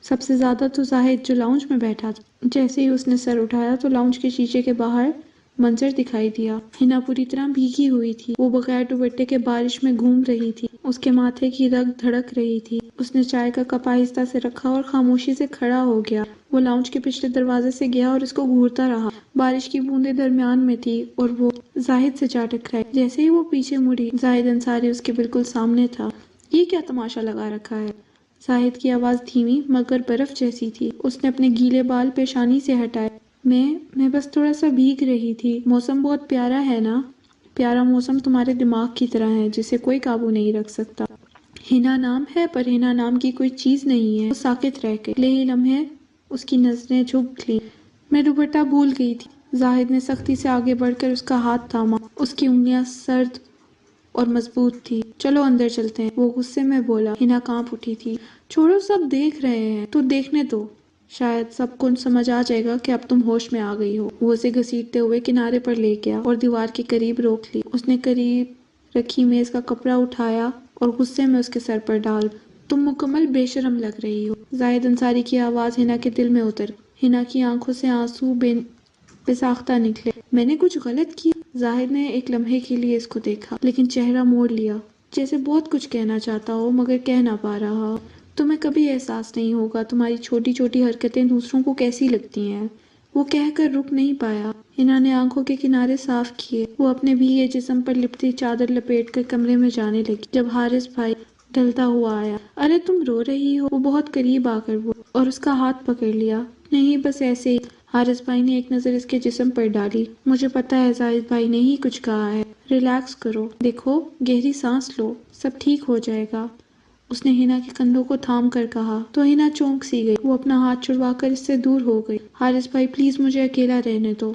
سب سے زیادہ تو زاہد جو لاؤنج میں بیٹھا تھا۔ جیسے ہی اس نے سر اٹھایا تو لاؤنج کے شیشے کے باہر منظر دکھائی دیا۔ ہنا پوری طرح بھیگی ہوئی تھی، وہ بغیر دوپٹے کے بارش میں گھوم رہی تھی، اس کے ماتھے کی رگ دھڑک رہی تھی۔ اس نے چائے کا کپ آہستہ سے رکھا اور خاموشی سے کھڑا ہو گیا۔ وہ لاؤنج کے پچھلے دروازے سے گیا اور اس کو گھورتا رہا۔ بارش کی بوندیں درمیان میں تھی اور وہ زاہد سے جا ٹکرائی۔ جیسے ہی وہ پیچھے مڑی، زاہد انصاری اس کے بالکل سامنے تھا۔ یہ کیا تماشا لگا رکھا ہے؟ زاہد کی آواز دھیمی مگر برف جیسی تھی۔ اس نے اپنے گیلے بال پیشانی سے ہٹائے۔ میں بس تھوڑا سا بھیگ رہی تھی۔ موسم بہت پیارا ہے نا؟ پیارا موسم تمہارے دماغ کی طرح ہے جسے کوئی قابو نہیں رکھ سکتا۔ ہنا نام ہے پر ہنا نام کی کوئی چیز نہیں ہے۔ وہ ساکت رہ گئی۔ اگلے ہی لمحے اس کی نظریں جھک لیں۔ میں دوپٹہ بھول گئی تھی۔ زاہد نے سختی سے آگے بڑھ کر اس کا ہاتھ تھاما۔ اس کی انگلیاں سرد اور مضبوط تھی۔ چلو اندر چلتے ہیں، وہ غصے میں بولا۔ ہنا کانپ اٹھی تھی۔ چھوڑو، سب دیکھ رہے ہیں، تو دیکھنے دو، شاید سب کو سمجھ آ جائے گا کہ اب تم ہوش میں آ گئی ہو۔ وہ اسے گھسیٹتے ہوئے کنارے پر لے گیا اور دیوار کے قریب روک لی۔ اس نے قریب رکھی میز کا کپڑا اٹھایا اور غصے میں اس کے سر پر ڈال۔ تم مکمل بے شرم لگ رہی ہو۔ زاہد انصاری کی آواز ہنا کے دل میں اتر۔ ہنا کی آنکھوں سے آنسو بے ساختہ نکلے۔ میں نے کچھ غلط کیا؟ زاہد نے ایک لمحے کے لیے اس کو دیکھا، لیکن چہرہ موڑ لیا، جیسے بہت کچھ کہنا چاہتا ہو مگر کہہ نہ پا رہا ہو۔ تمہیں کبھی احساس نہیں ہوگا تمہاری چھوٹی چھوٹی حرکتیں دوسروں کو کیسی لگتی ہیں۔ وہ کہہ کر رک نہیں پایا۔ ہنا نے آنکھوں کے کنارے صاف کیے، وہ اپنے بھیگے جسم پر لپٹی چادر لپیٹ کر کمرے میں جانے لگی جب حارث بھائی ڈھلتا ہوا آیا۔ ارے تم رو رہی ہو؟ وہ بہت قریب آ کر بولا اور اس کا ہاتھ پکڑ لیا۔ نہیں بس ایسے ہی۔ حارث بھائی نے ایک نظر اس کے جسم پر ڈالی۔ مجھے پتا ہے زاہد بھائی نے ہی کچھ کہا ہے، ریلیکس کرو، دیکھو گہری سانس لو، سب ٹھیک ہو جائے گا، اس نے ہنا کے کندھوں کو تھام کر کہا۔ تو ہنا چونک سی گئی، وہ اپنا ہاتھ چھڑوا کر اس سے دور ہو گئی۔ حارث بھائی پلیز مجھے اکیلا رہنے دو۔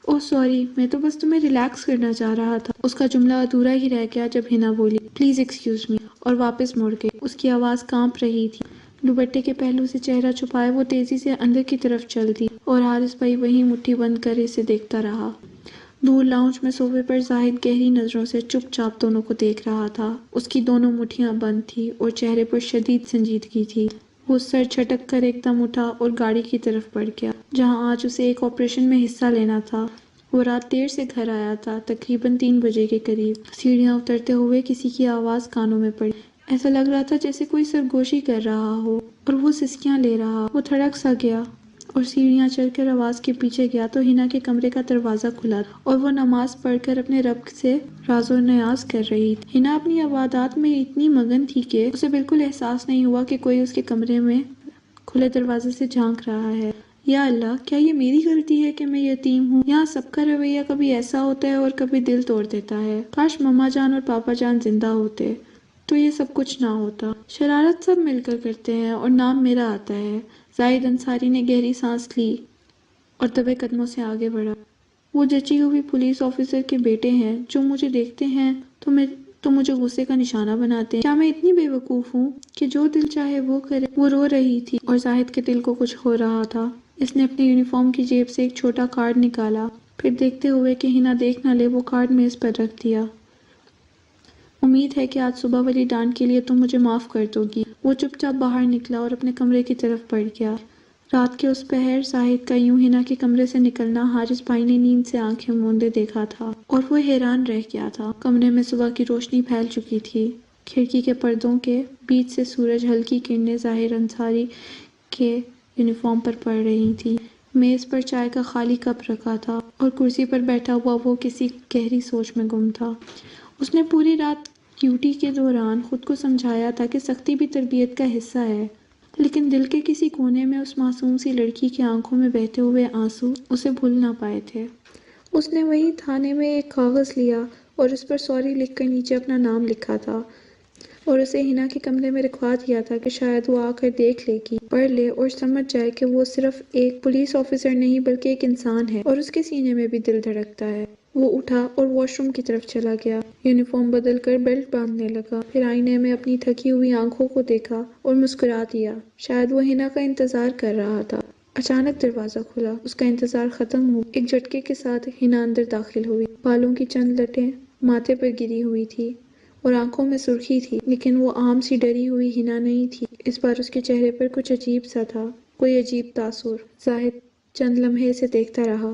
اوہ سوری، میں تو بس تمہیں ریلیکس کرنا چاہ رہا تھا۔ اس کا جملہ ادھورا ہی رہ گیا جب ہنا بولی پلیز ایکسکیوز می، اور واپس مڑ گئی۔ اس کی آواز کانپ رہی تھی، دوپٹے کے پہلو سے چہرہ چھپائے وہ تیزی سے اندر کی طرف چل دی، اور حارث بھائی وہیں مٹھی بند کر اسے دیکھتا رہا۔ دور لاؤنج میں صوفے پر زاہد گہری نظروں سے چپ چاپ دونوں کو دیکھ رہا تھا۔ اس کی دونوں مٹھیاں بند تھی اور چہرے پر شدید سنجیدگی تھی۔ وہ سر جھٹک کر ایک دم اٹھا اور گاڑی کی طرف بڑھ گیا جہاں آج اسے ایک آپریشن میں حصہ لینا تھا۔ وہ رات دیر سے گھر آیا تھا، تقریباً 3 بجے کے قریب۔ سیڑھیاں اترتے ہوئے کسی کی آواز کانوں میں پڑی، ایسا لگ رہا تھا جیسے کوئی سرگوشی کر رہا ہو اور وہ سسکیاں لے رہا۔ وہ تھڑک سا گیا اور سیڑھیاں چڑھ کر آواز کے پیچھے گیا تو ہنا کے کمرے کا دروازہ کھلا تھا اور وہ نماز پڑھ کر اپنے رب سے راز و نیاز کر رہی تھی۔ ہنا اپنی عبادات میں اتنی مگن تھی کہ اسے بالکل احساس نہیں ہوا کہ کوئی اس کے کمرے میں کھلے دروازے سے جھانک رہا ہے۔ یا اللہ، کیا یہ میری غلطی ہے کہ میں یتیم ہوں؟ یہاں سب کا رویہ کبھی ایسا ہوتا ہے اور کبھی دل توڑ دیتا ہے۔ کاش مما جان اور پاپا جان زندہ ہوتے تو یہ سب کچھ نہ ہوتا۔ شرارت سب مل کر کرتے ہیں اور نام میرا آتا ہے۔ زاہد انصاری نے گہری سانس لی اور دبے قدموں سے آگے بڑھا۔ وہ جچی ہوئی پولیس آفیسر کے بیٹے ہیں جو مجھے دیکھتے ہیں تو مجھے غصے کا نشانہ بناتے ہیں۔ کیا میں اتنی بے وقوف ہوں کہ جو دل چاہے وہ کرے؟ وہ رو رہی تھی اور زاہد کے دل کو کچھ ہو رہا تھا۔ اس نے اپنی یونیفارم کی جیب سے ایک چھوٹا کارڈ نکالا، پھر دیکھتے ہوئے کہ ہنا دیکھ نہ لے وہ کارڈ میز پر رکھ دیا۔ امید ہے کہ آج صبح والی ڈانٹ کے لیے تم مجھے معاف کر دو گی۔ وہ چپ چاپ باہر نکلا اور اپنے کمرے کی طرف بڑھ گیا۔ رات کے اس پہر زاہد کا یوں ہنا کے کمرے سے نکلنا حارث بھائی نے نیند سے آنکھیں موندے دیکھا تھا اور وہ حیران رہ گیا تھا۔ کمرے میں صبح کی روشنی پھیل چکی تھی، کھڑکی کے پردوں کے بیچ سے سورج ہلکی کرنیں ظاہر انصاری کے یونیفارم پر پڑ رہی تھی۔ میز پر چائے کا خالی کپ رکھا تھا اور کرسی پر بیٹھا ہوا وہ کسی گہری سوچ میں گم تھا۔ اس نے پوری رات ڈیوٹی کے دوران خود کو سمجھایا تھا کہ سختی بھی تربیت کا حصہ ہے، لیکن دل کے کسی کونے میں اس معصوم سی لڑکی کی آنکھوں میں بہتے ہوئے آنسو اسے بھول نہ پائے تھے۔ اس نے وہیں تھانے میں ایک کاغذ لیا اور اس پر سوری لکھ کر نیچے اپنا نام لکھا تھا اور اسے ہنا کے کمرے میں رکھوا دیا تھا کہ شاید وہ آ کر دیکھ لے گی، پڑھ لے اور سمجھ جائے کہ وہ صرف ایک پولیس آفیسر نہیں بلکہ ایک انسان ہے اور اس کے سینے میں بھی دل دھڑکتا ہے۔ وہ اٹھا اور واش روم کی طرف چلا گیا، یونیفارم بدل کر بیلٹ باندھنے لگا، پھر آئینے میں اپنی تھکی ہوئی آنکھوں کو دیکھا اور مسکرا دیا۔ شاید وہ ہنا کا انتظار کر رہا تھا۔ اچانک دروازہ کھلا، اس کا انتظار ختم ہو۔ ایک جھٹکے کے ساتھ ہنا اندر داخل ہوئی۔ بالوں کی چند لٹیں ماتھے پر گری ہوئی تھی اور آنکھوں میں سرخی تھی، لیکن وہ عام سی ڈری ہوئی ہنا نہیں تھی۔ اس بار اس کے چہرے پر کچھ عجیب سا تھا، کوئی عجیب تاثر۔ زاہد چند لمحے اسے دیکھتا رہا۔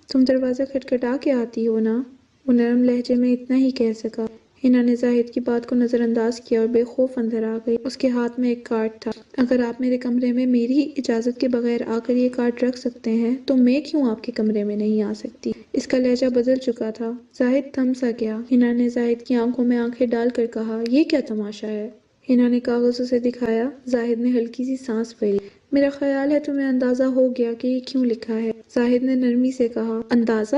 تم دروازہ کھٹکھٹا کے آتی ہو نا؟ وہ نرم لہجے میں اتنا ہی کہہ سکا۔ ہنا نے زاہد کی بات کو نظر انداز کیا اور بے خوف اندر آ گئی۔ اس کے ہاتھ میں ایک کارڈ تھا۔ اگر آپ میرے کمرے میں میری اجازت کے بغیر آ کر یہ کارڈ رکھ سکتے ہیں تو میں کیوں آپ کے کمرے میں نہیں آ سکتی؟ اس کا لہجہ بدل چکا تھا۔ زاہد تھم سا گیا۔ ہنا نے زاہد کی آنکھوں میں آنکھیں ڈال کر کہا، یہ کیا تماشا ہے؟ ہنا نے کاغذ اسے دکھایا۔ زاہد نے ہلکی سی سانس بھری۔ میرا خیال ہے تمہیں اندازہ ہو گیا کہ یہ کیوں لکھا ہے، زاہد نے نرمی سے کہا۔ اندازہ؟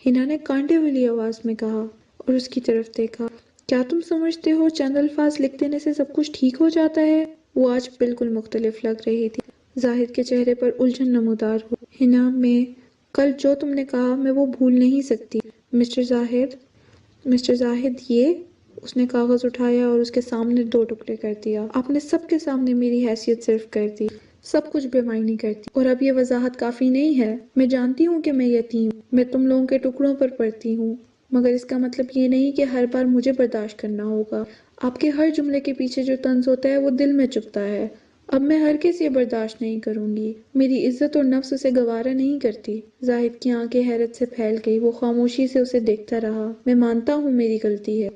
ہنا نے کانٹے والی آواز میں کہا اور اس کی طرف دیکھا۔ کیا تم سمجھتے ہو چند الفاظ لکھ دینے سے سب کچھ ٹھیک ہو جاتا ہے؟ وہ آج بالکل مختلف لگ رہی تھی۔ زاہد کے چہرے پر الجھن نمودار ہوئی۔ ہنا، میں کل جو تم نے کہا میں وہ بھول نہیں سکتی۔ مسٹر زاہد یہ؟ اس نے کاغذ اٹھایا اور اس کے سامنے 2 ٹکڑے کر دیا۔ آپ نے سب کے سامنے میری حیثیت صرف کر دی، سب کچھ بے معنی کرتی، اور اب یہ وضاحت کافی نہیں ہے۔ میں جانتی ہوں کہ میں یتیم ہوں، میں تم لوگوں کے ٹکڑوں پر پڑتی ہوں، مگر اس کا مطلب یہ نہیں کہ ہر بار مجھے برداشت کرنا ہوگا۔ آپ کے ہر جملے کے پیچھے جو طنز ہوتا ہے وہ دل میں چبھتا ہے اب میں ہرگز یہ برداشت نہیں کروں گی، میری عزت اور نفس اسے گوارا نہیں کرتی۔ زاہد کی آنکھیں حیرت سے پھیل گئی، وہ خاموشی سے اسے دیکھتا رہا۔ میں مانتا ہوں میری غلطی ہے،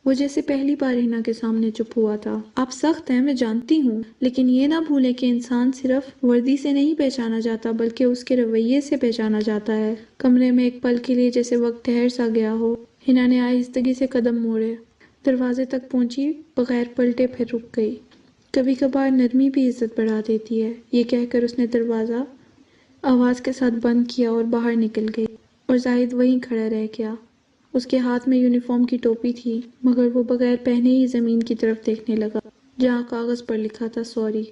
وہ جیسے پہلی بار ہنا کے سامنے چپ ہوا تھا۔ آپ سخت ہیں، میں جانتی ہوں، لیکن یہ نہ بھولیں کہ انسان صرف وردی سے نہیں پہچانا جاتا بلکہ اس کے رویے سے پہچانا جاتا ہے۔ کمرے میں ایک پل کے لیے جیسے وقت ٹھہر سا گیا ہو۔ ہنا نے آہستگی سے قدم موڑے، دروازے تک پہنچی، بغیر پلٹے پھر رک گئی۔ کبھی کبھار نرمی بھی عزت بڑھا دیتی ہے، یہ کہہ کر اس نے دروازہ آواز کے ساتھ بند کیا اور باہر نکل گئی، اور زاہد وہیں کھڑا رہ گیا۔ اس کے ہاتھ میں یونیفارم کی ٹوپی تھی، مگر وہ بغیر پہنے ہی زمین کی طرف دیکھنے لگا جہاں کاغذ پر لکھا تھا سوری۔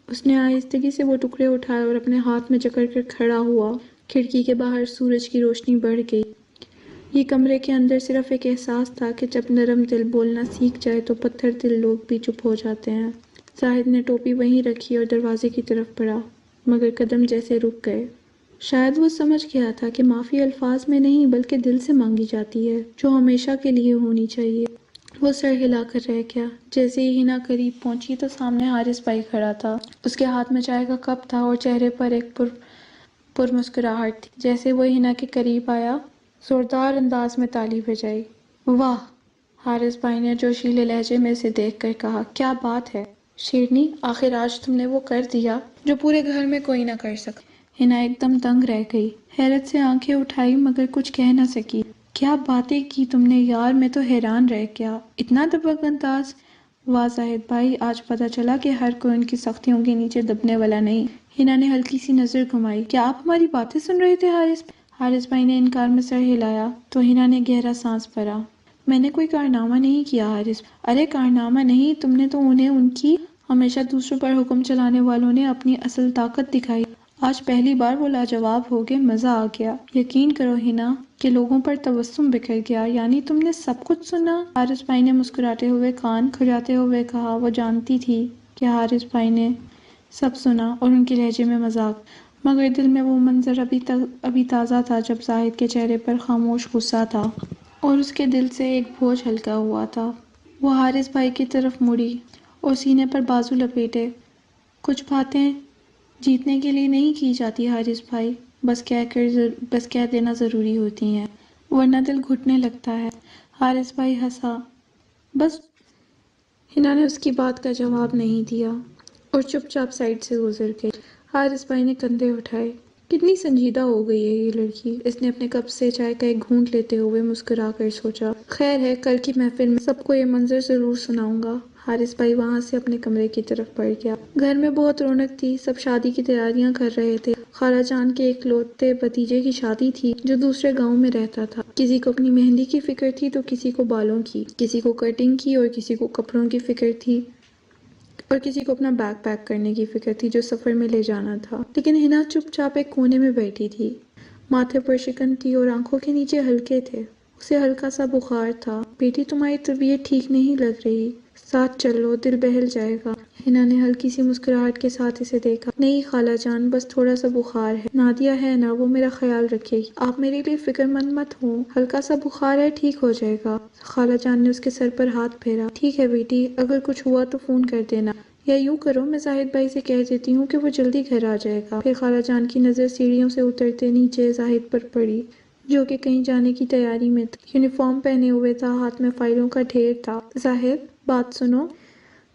اس نے آہستگی سے وہ ٹکڑے اٹھائے اور اپنے ہاتھ میں جکڑ کر کھڑا ہوا۔ کھڑکی کے باہر سورج کی روشنی بڑھ گئی۔ یہ کمرے کے اندر صرف ایک احساس تھا کہ جب نرم دل بولنا سیکھ جائے تو پتھر دل لوگ بھی چپ ہو جاتے ہیں۔ زاہد نے ٹوپی وہیں رکھی اور دروازے کی طرف بڑھا، مگر قدم جیسے رک گئے۔ شاید وہ سمجھ گیا تھا کہ معافی الفاظ میں نہیں بلکہ دل سے مانگی جاتی ہے، جو ہمیشہ کے لیے ہونی چاہیے۔ وہ سر ہلا کر رہ گیا۔ جیسے ہی ہنا قریب پہنچی تو سامنے حارث بھائی کھڑا تھا۔ اس کے ہاتھ میں چائے کا کپ تھا اور چہرے پر ایک پرمسکراہٹ تھی۔ جیسے وہ ہنا کے قریب آیا، زوردار انداز میں تالی بجائی۔ واہ! حارث بھائی نے جوشیلے لہجے میں اسے دیکھ کر کہا، کیا بات ہے شیرنی، آخر آج تم نے وہ کر دیا جو پورے گھر میں کوئی نہ کر سکا۔ ہنا ایک دم دنگ رہ گئی، حیرت سے آنکھیں اٹھائی مگر کچھ کہہ نہ سکی۔ کیا باتیں کی تم نے یار، میں تو حیران رہ گیا، اتنا دبنگ انداز۔ واہ زاہد بھائی، آج پتہ چلا کہ ہر کوئی ان کی سختیوں کے نیچے دبنے والا نہیں۔ ہنا نے ہلکی سی نظر گھمائی۔ کیا آپ ہماری باتیں سن رہے تھے حارث بھائی نے انکار میں سر ہلایا تو ہنا نے گہرا سانس بھرا۔ میں نے کوئی کارنامہ نہیں کیا حارث۔ ارے کارنامہ نہیں، تم نے تو انہیں ان کی ہمیشہ دوسروں پر حکم چلانے والوں نے اپنی اصل طاقت دکھائی۔ آج پہلی بار وہ لاجواب ہو گئے، مزہ آ گیا۔ یقین کرو ہنا کہ لوگوں پر تبسم بکھر گیا۔ یعنی تم نے سب کچھ سنا؟ حارث بھائی نے مسکراتے ہوئے کان کھجاتے ہوئے کہا۔ وہ جانتی تھی کہ حارث بھائی نے سب سنا اور ان کے لہجے میں مذاق، مگر دل میں وہ منظر ابھی تازہ تھا جب زاہد کے چہرے پر خاموش غصہ تھا اور اس کے دل سے ایک بوجھ ہلکا ہوا تھا۔ وہ حارث بھائی کی طرف مڑی اور سینے پر بازو لپیٹے۔ کچھ باتیں جیتنے کے لیے نہیں کی جاتی حارث بھائی، بس کہہ دینا ضروری ہوتی ہیں، ورنہ دل گھٹنے لگتا ہے۔ حارث بھائی ہنسا، بس۔ ہنا نے اس کی بات کا جواب نہیں دیا اور چپ چاپ سائڈ سے گزر گئی۔ حارث بھائی نے کندھے اٹھائے۔ کتنی سنجیدہ ہو گئی ہے یہ لڑکی، اس نے اپنے کپ سے چائے کا ایک گھونٹ لیتے ہوئے مسکرا کر سوچا۔ خیر ہے، کل کی محفل میں سب کو یہ منظر ضرور سناؤں گا۔ حارث بھائی وہاں سے اپنے کمرے کی طرف بڑھ گیا۔ گھر میں بہت رونق تھی، سب شادی کی تیاریاں کر رہے تھے۔ خالہ جان کے اکلوتے بھتیجے کی شادی تھی جو دوسرے گاؤں میں رہتا تھا۔ کسی کو اپنی مہندی کی فکر تھی تو کسی کو بالوں کی، کسی کو کٹنگ کی اور کسی کو کپڑوں کی فکر تھی اور کسی کو اپنا بیگ پیک کرنے کی فکر تھی جو سفر میں لے جانا تھا۔ لیکن ہنا چپ چاپ ایک کونے میں بیٹھی تھی، ماتھے پر شکن تھی اور آنکھوں کے نیچے ہلکے تھے۔ اسے ہلکا سا بخار تھا۔ بیٹی تمہاری طبیعت ٹھیک نہیں لگ رہی، ساتھ چلو، دل بہل جائے گا۔ ہنا نے ہلکی سی مسکراہٹ کے ساتھ اسے دیکھا۔ نہیں خالہ جان، بس تھوڑا سا بخار ہے، نادیہ ہے نا، وہ میرا خیال رکھے گی، آپ میرے لیے فکر مند مت ہو، ہلکا سا بخار ہے، ٹھیک ہو جائے گا۔ خالہ جان نے اس کے سر پر ہاتھ پھیرا۔ ٹھیک ہے بیٹی، اگر کچھ ہوا تو فون کر دینا، یا یوں کرو میں زاہد بھائی سے کہہ دیتی ہوں کہ وہ جلدی گھر آ جائے گا۔ پھر خالہ جان کی نظر سیڑھیوں سے اترتے نیچے زاہد پر پڑی جو کہ کہیں جانے کی تیاری میں تھا، یونیفارم پہنے ہوئے تھا، ہاتھ میں فائلوں کا ڈھیر تھا۔ زاہد بات سنو۔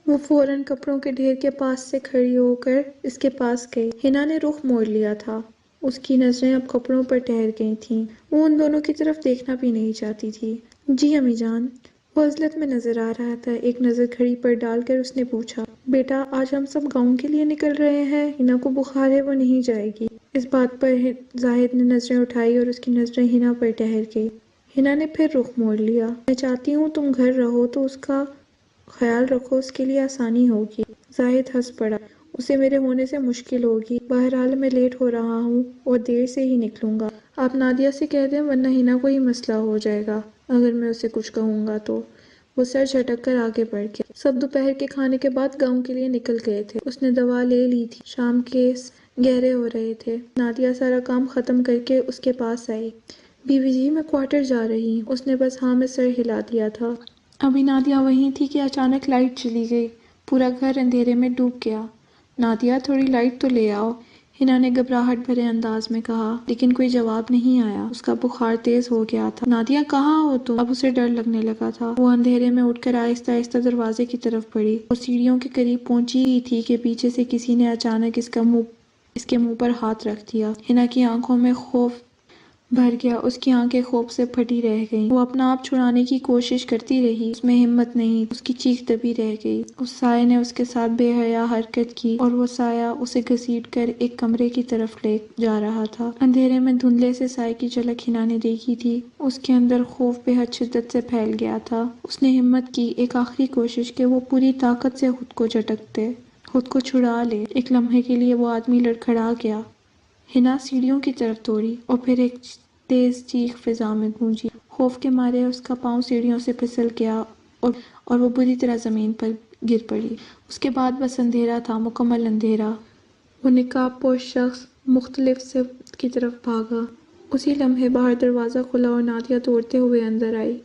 وہ فوراً کپڑوں کے ڈھیر کے پاس سے کھڑی ہو کر اس کے پاس گئی۔ ہنا نے رخ موڑ لیا تھا، اس کی نظریں اب کپڑوں پر ٹھہر گئی تھیں، وہ ان دونوں کی طرف دیکھنا بھی نہیں چاہتی تھی۔ جی امی جان۔ وہ عزلت میں نظر آ رہا تھا۔ ایک نظر گھڑی پر ڈال کر اس نے پوچھا، بیٹا آج ہم سب گاؤں کے لیے نکل رہے ہیں، ہنا کو بخار ہے، وہ نہیں جائے گی۔ اس بات پر زاہد نے نظریں اٹھائی اور اس کی نظریں ہنا پر ٹھہر گئی۔ ہنا نے پھر رخ موڑ لیا۔ میں چاہتی ہوں تم گھر رہو تو اس کا خیال رکھو، اس کے لیے آسانی ہوگی۔ زاہد ہنس پڑا۔ اسے میرے ہونے سے مشکل ہوگی، بہرحال میں لیٹ ہو رہا ہوں اور دیر سے ہی نکلوں گا۔ آپ نادیہ سے کہہ دیں ورنہ ہنا کو ہی مسئلہ ہو جائے گا اگر میں اسے کچھ کہوں گا تو۔ وہ سر جھٹک کر آگے بڑھ گیا۔ سب دوپہر کے کھانے کے بعد گاؤں کے لیے نکل گئے تھے۔ اس نے دوا لے لی تھی، شام کے گہرے ہو رہے تھے۔ نادیہ سارا کام ختم کر کے اس کے پاس آئی۔ بیوی جی میں کوارٹر جا رہی ہوں۔ اس نے بس ہاں میں سر ہلا دیا تھا۔ ابھی نادیہ وہیں تھی کہ اچانک لائٹ چلی گئی، پورا گھر اندھیرے میں ڈوب گیا۔ نادیہ تھوڑی لائٹ تو لے آؤ، ہنا نے گھبراہٹ بھرے انداز میں کہا، لیکن کوئی جواب نہیں آیا۔ اس کا بخار تیز ہو گیا تھا۔ نادیہ کہاں ہو تم؟ اب اسے ڈر لگنے لگا تھا۔ وہ اندھیرے میں اٹھ کر آہستہ آہستہ دروازے کی طرف بڑھی۔ وہ سیڑھیوں کے قریب پہنچی ہی تھی کہ پیچھے سے کسی نے اچانک اس کے منہ پر ہاتھ رکھ دیا۔ ہنا کی آنکھوں میں خوف بھر گیا، اس کی آنکھیں خوف سے پھٹی رہ گئیں۔ وہ اپنا آپ چھڑانے کی کوشش کرتی رہی، اس میں ہمت نہیں، اس کی چیخ دبی رہ گئی۔ اس سائے نے اس کے ساتھ بے حیا حرکت کی اور وہ سایہ اسے گھسیٹ کر ایک کمرے کی طرف لے جا رہا تھا۔ اندھیرے میں دھندلے سے سائے کی جھلک ہنا نے دیکھی تھی۔ اس کے اندر خوف بے حد شدت سے پھیل گیا تھا۔ اس نے ہمت کی، ایک آخری کوشش کہ وہ پوری طاقت سے خود کو جھٹک دے، خود کو چھڑا لے۔ ایک لمحے کے لیے وہ آدمی لڑکھڑا گیا۔ ہنا سیڑھیوں کی طرف دوڑی اور پھر ایک تیز چیخ فضا میں گونجی۔ خوف کے مارے اس کا پاؤں سیڑھیوں سے پھسل گیا اور وہ بری طرح زمین پر گر پڑی۔ اس کے بعد بس اندھیرا تھا، مکمل اندھیرا۔ وہ نقاب پوش شخص مختلف صفت کی طرف بھاگا۔ اسی لمحے باہر دروازہ کھلا اور نادیہ دوڑتے ہوئے اندر آئی۔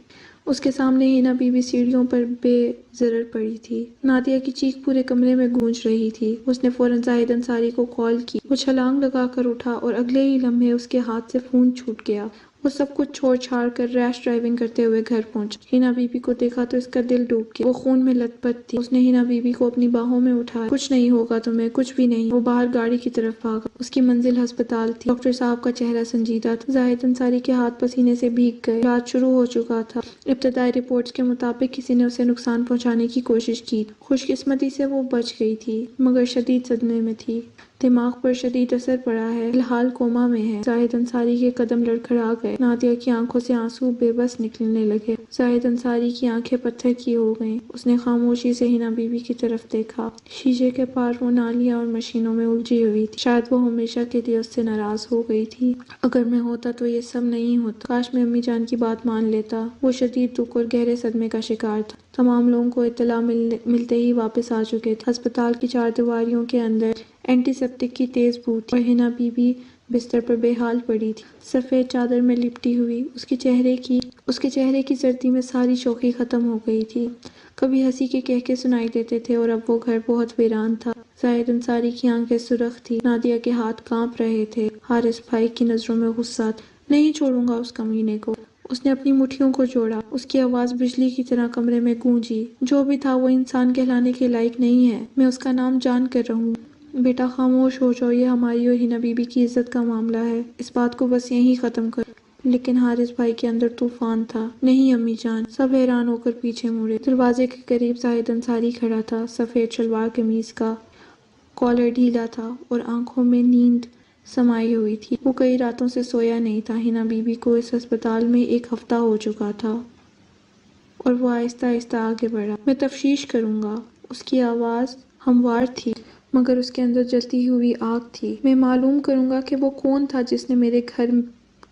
اس کے سامنے ہنا بی بی سیڑھیوں پر بے ضرر پڑی تھی۔ نادیہ کی چیخ پورے کمرے میں گونج رہی تھی۔ اس نے فوراً زاہد انصاری کو کال کی۔ وہ چھلانگ لگا کر اٹھا اور اگلے ہی لمحے اس کے ہاتھ سے فون چھوٹ گیا۔ وہ سب کچھ چھوڑ چھاڑ کر ریش ڈرائیونگ کرتے ہوئے گھر پہنچا۔ ہنا بی بی کو دیکھا تو اس کا دل ڈوب گیا۔ وہ خون میں لت پت تھی۔ اس نے ہنا بی بی کو اپنی باہوں میں اٹھایا۔ کچھ نہیں ہوگا تمہیں، کچھ بھی نہیں۔ وہ باہر گاڑی کی طرف بھاگا۔ اس کی منزل ہسپتال تھی۔ ڈاکٹر صاحب کا چہرہ سنجیدہ تھا۔ زاہد انصاری کے ہاتھ پسینے سے بھیگ گئے۔ علاج شروع ہو چکا تھا۔ ابتدائی رپورٹس کے مطابق کسی نے اسے نقصان پہنچانے کی کوشش کی تھی۔ خوش قسمتی سے وہ بچ گئی تھی، مگر شدید صدمے میں تھی۔ دماغ پر شدید اثر پڑا ہے، فی الحال کوما میں ہے۔ زاہد انصاری کے قدم لڑکھڑا گئے۔ نادیہ کی آنکھوں سے آنسو بے بس نکلنے لگے۔ زاہد انصاری کی آنکھیں پتھر کی ہو گئیں۔ اس نے خاموشی سے ہنا بی بی کی طرف دیکھا۔ شیشے کے پار وہ نالیاں اور مشینوں میں الجھی ہوئی تھی۔ شاید وہ ہمیشہ کے لیے اس سے ناراض ہو گئی تھی۔ اگر میں ہوتا تو یہ سب نہیں ہوتا۔ کاش میں امی جان کی بات مان لیتا۔ وہ شدید دکھ اور گہرے صدمے کا شکار تھا۔ تمام لوگوں کو اطلاع ملتے ہی واپس آ چکے تھے۔ ہسپتال کی چار دیواریوں کے اندر اینٹی سیپٹک کی تیز بو تھی اور ہنا بی بی بستر پر بے حال پڑی تھی، سفید چادر میں لپٹی ہوئی۔ اس کے چہرے کی زردی میں ساری شوخی ختم ہو گئی تھی۔ کبھی ہنسی کے کہکے سنائی دیتے تھے اور اب وہ گھر بہت ویران تھا۔ زاہد انصاری کی آنکھیں سرخ تھی، نادیہ کے ہاتھ کانپ رہے تھے۔ حارث بھائی کی نظروں میں غصہ تھا۔ نہیں چھوڑوں گا اس کمینے کو۔ اس نے اپنی مٹھیوں کو جوڑا۔ اس کی آواز بجلی کی طرح کمرے میں گونجی۔ جو بھی تھا وہ انسان کہلانے کے لائق نہیں ہے۔ میں اس کا نام جان کر رہوں۔ بیٹا خاموش ہو جاؤ، یہ ہماری اور ہنا بی بی کی عزت کا معاملہ ہے۔ اس بات کو بس یہیں ختم کرو۔ لیکن حارث بھائی کے اندر طوفان تھا۔ نہیں امی جان۔ سب حیران ہو کر پیچھے مڑے۔ دروازے کے قریب زاہد انصاری کھڑا تھا، سفید شلوار قمیض کا کالر ڈھیلا تھا اور آنکھوں میں نیند سمائی ہوئی تھی۔ وہ کئی راتوں سے سویا نہیں تھا۔ ہنا بی بی کو اس ہسپتال میں ایک ہفتہ ہو چکا تھا اور وہ آہستہ آہستہ آگے بڑھا۔ میں تفتیش کروں گا۔ اس کی آواز ہموار تھی مگر اس کے اندر جلتی ہوئی آگ تھی۔ میں معلوم کروں گا کہ وہ کون تھا جس نے میرے گھر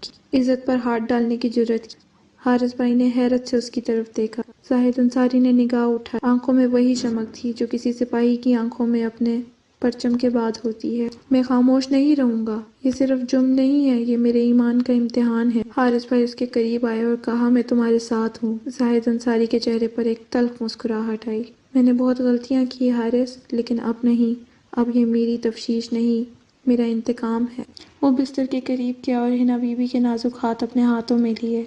کی عزت پر ہاتھ ڈالنے کی جرات کی۔ حارث بھائی نے حیرت سے اس کی طرف دیکھا۔ زاہد انصاری نے نگاہ اٹھائی۔ آنکھوں میں وہی چمک تھی جو کسی سپاہی کی آنکھوں میں اپنے پرچم کے بعد ہوتی ہے۔ میں خاموش نہیں رہوں گا۔ یہ صرف جرم نہیں ہے، یہ میرے ایمان کا امتحان ہے۔ حارث بھائی اس کے قریب آئے اور کہا، میں تمہارے ساتھ ہوں۔ زاہد انصاری کے چہرے پر ایک تلخ مسکراہٹ آئی۔ میں نے بہت غلطیاں کی حارث، لیکن اب نہیں۔ اب یہ میری تفتیش نہیں، میرا انتقام ہے۔ وہ بستر کے قریب گیا اور ہنا بی بی کے نازک ہاتھ اپنے ہاتھوں میں لیے۔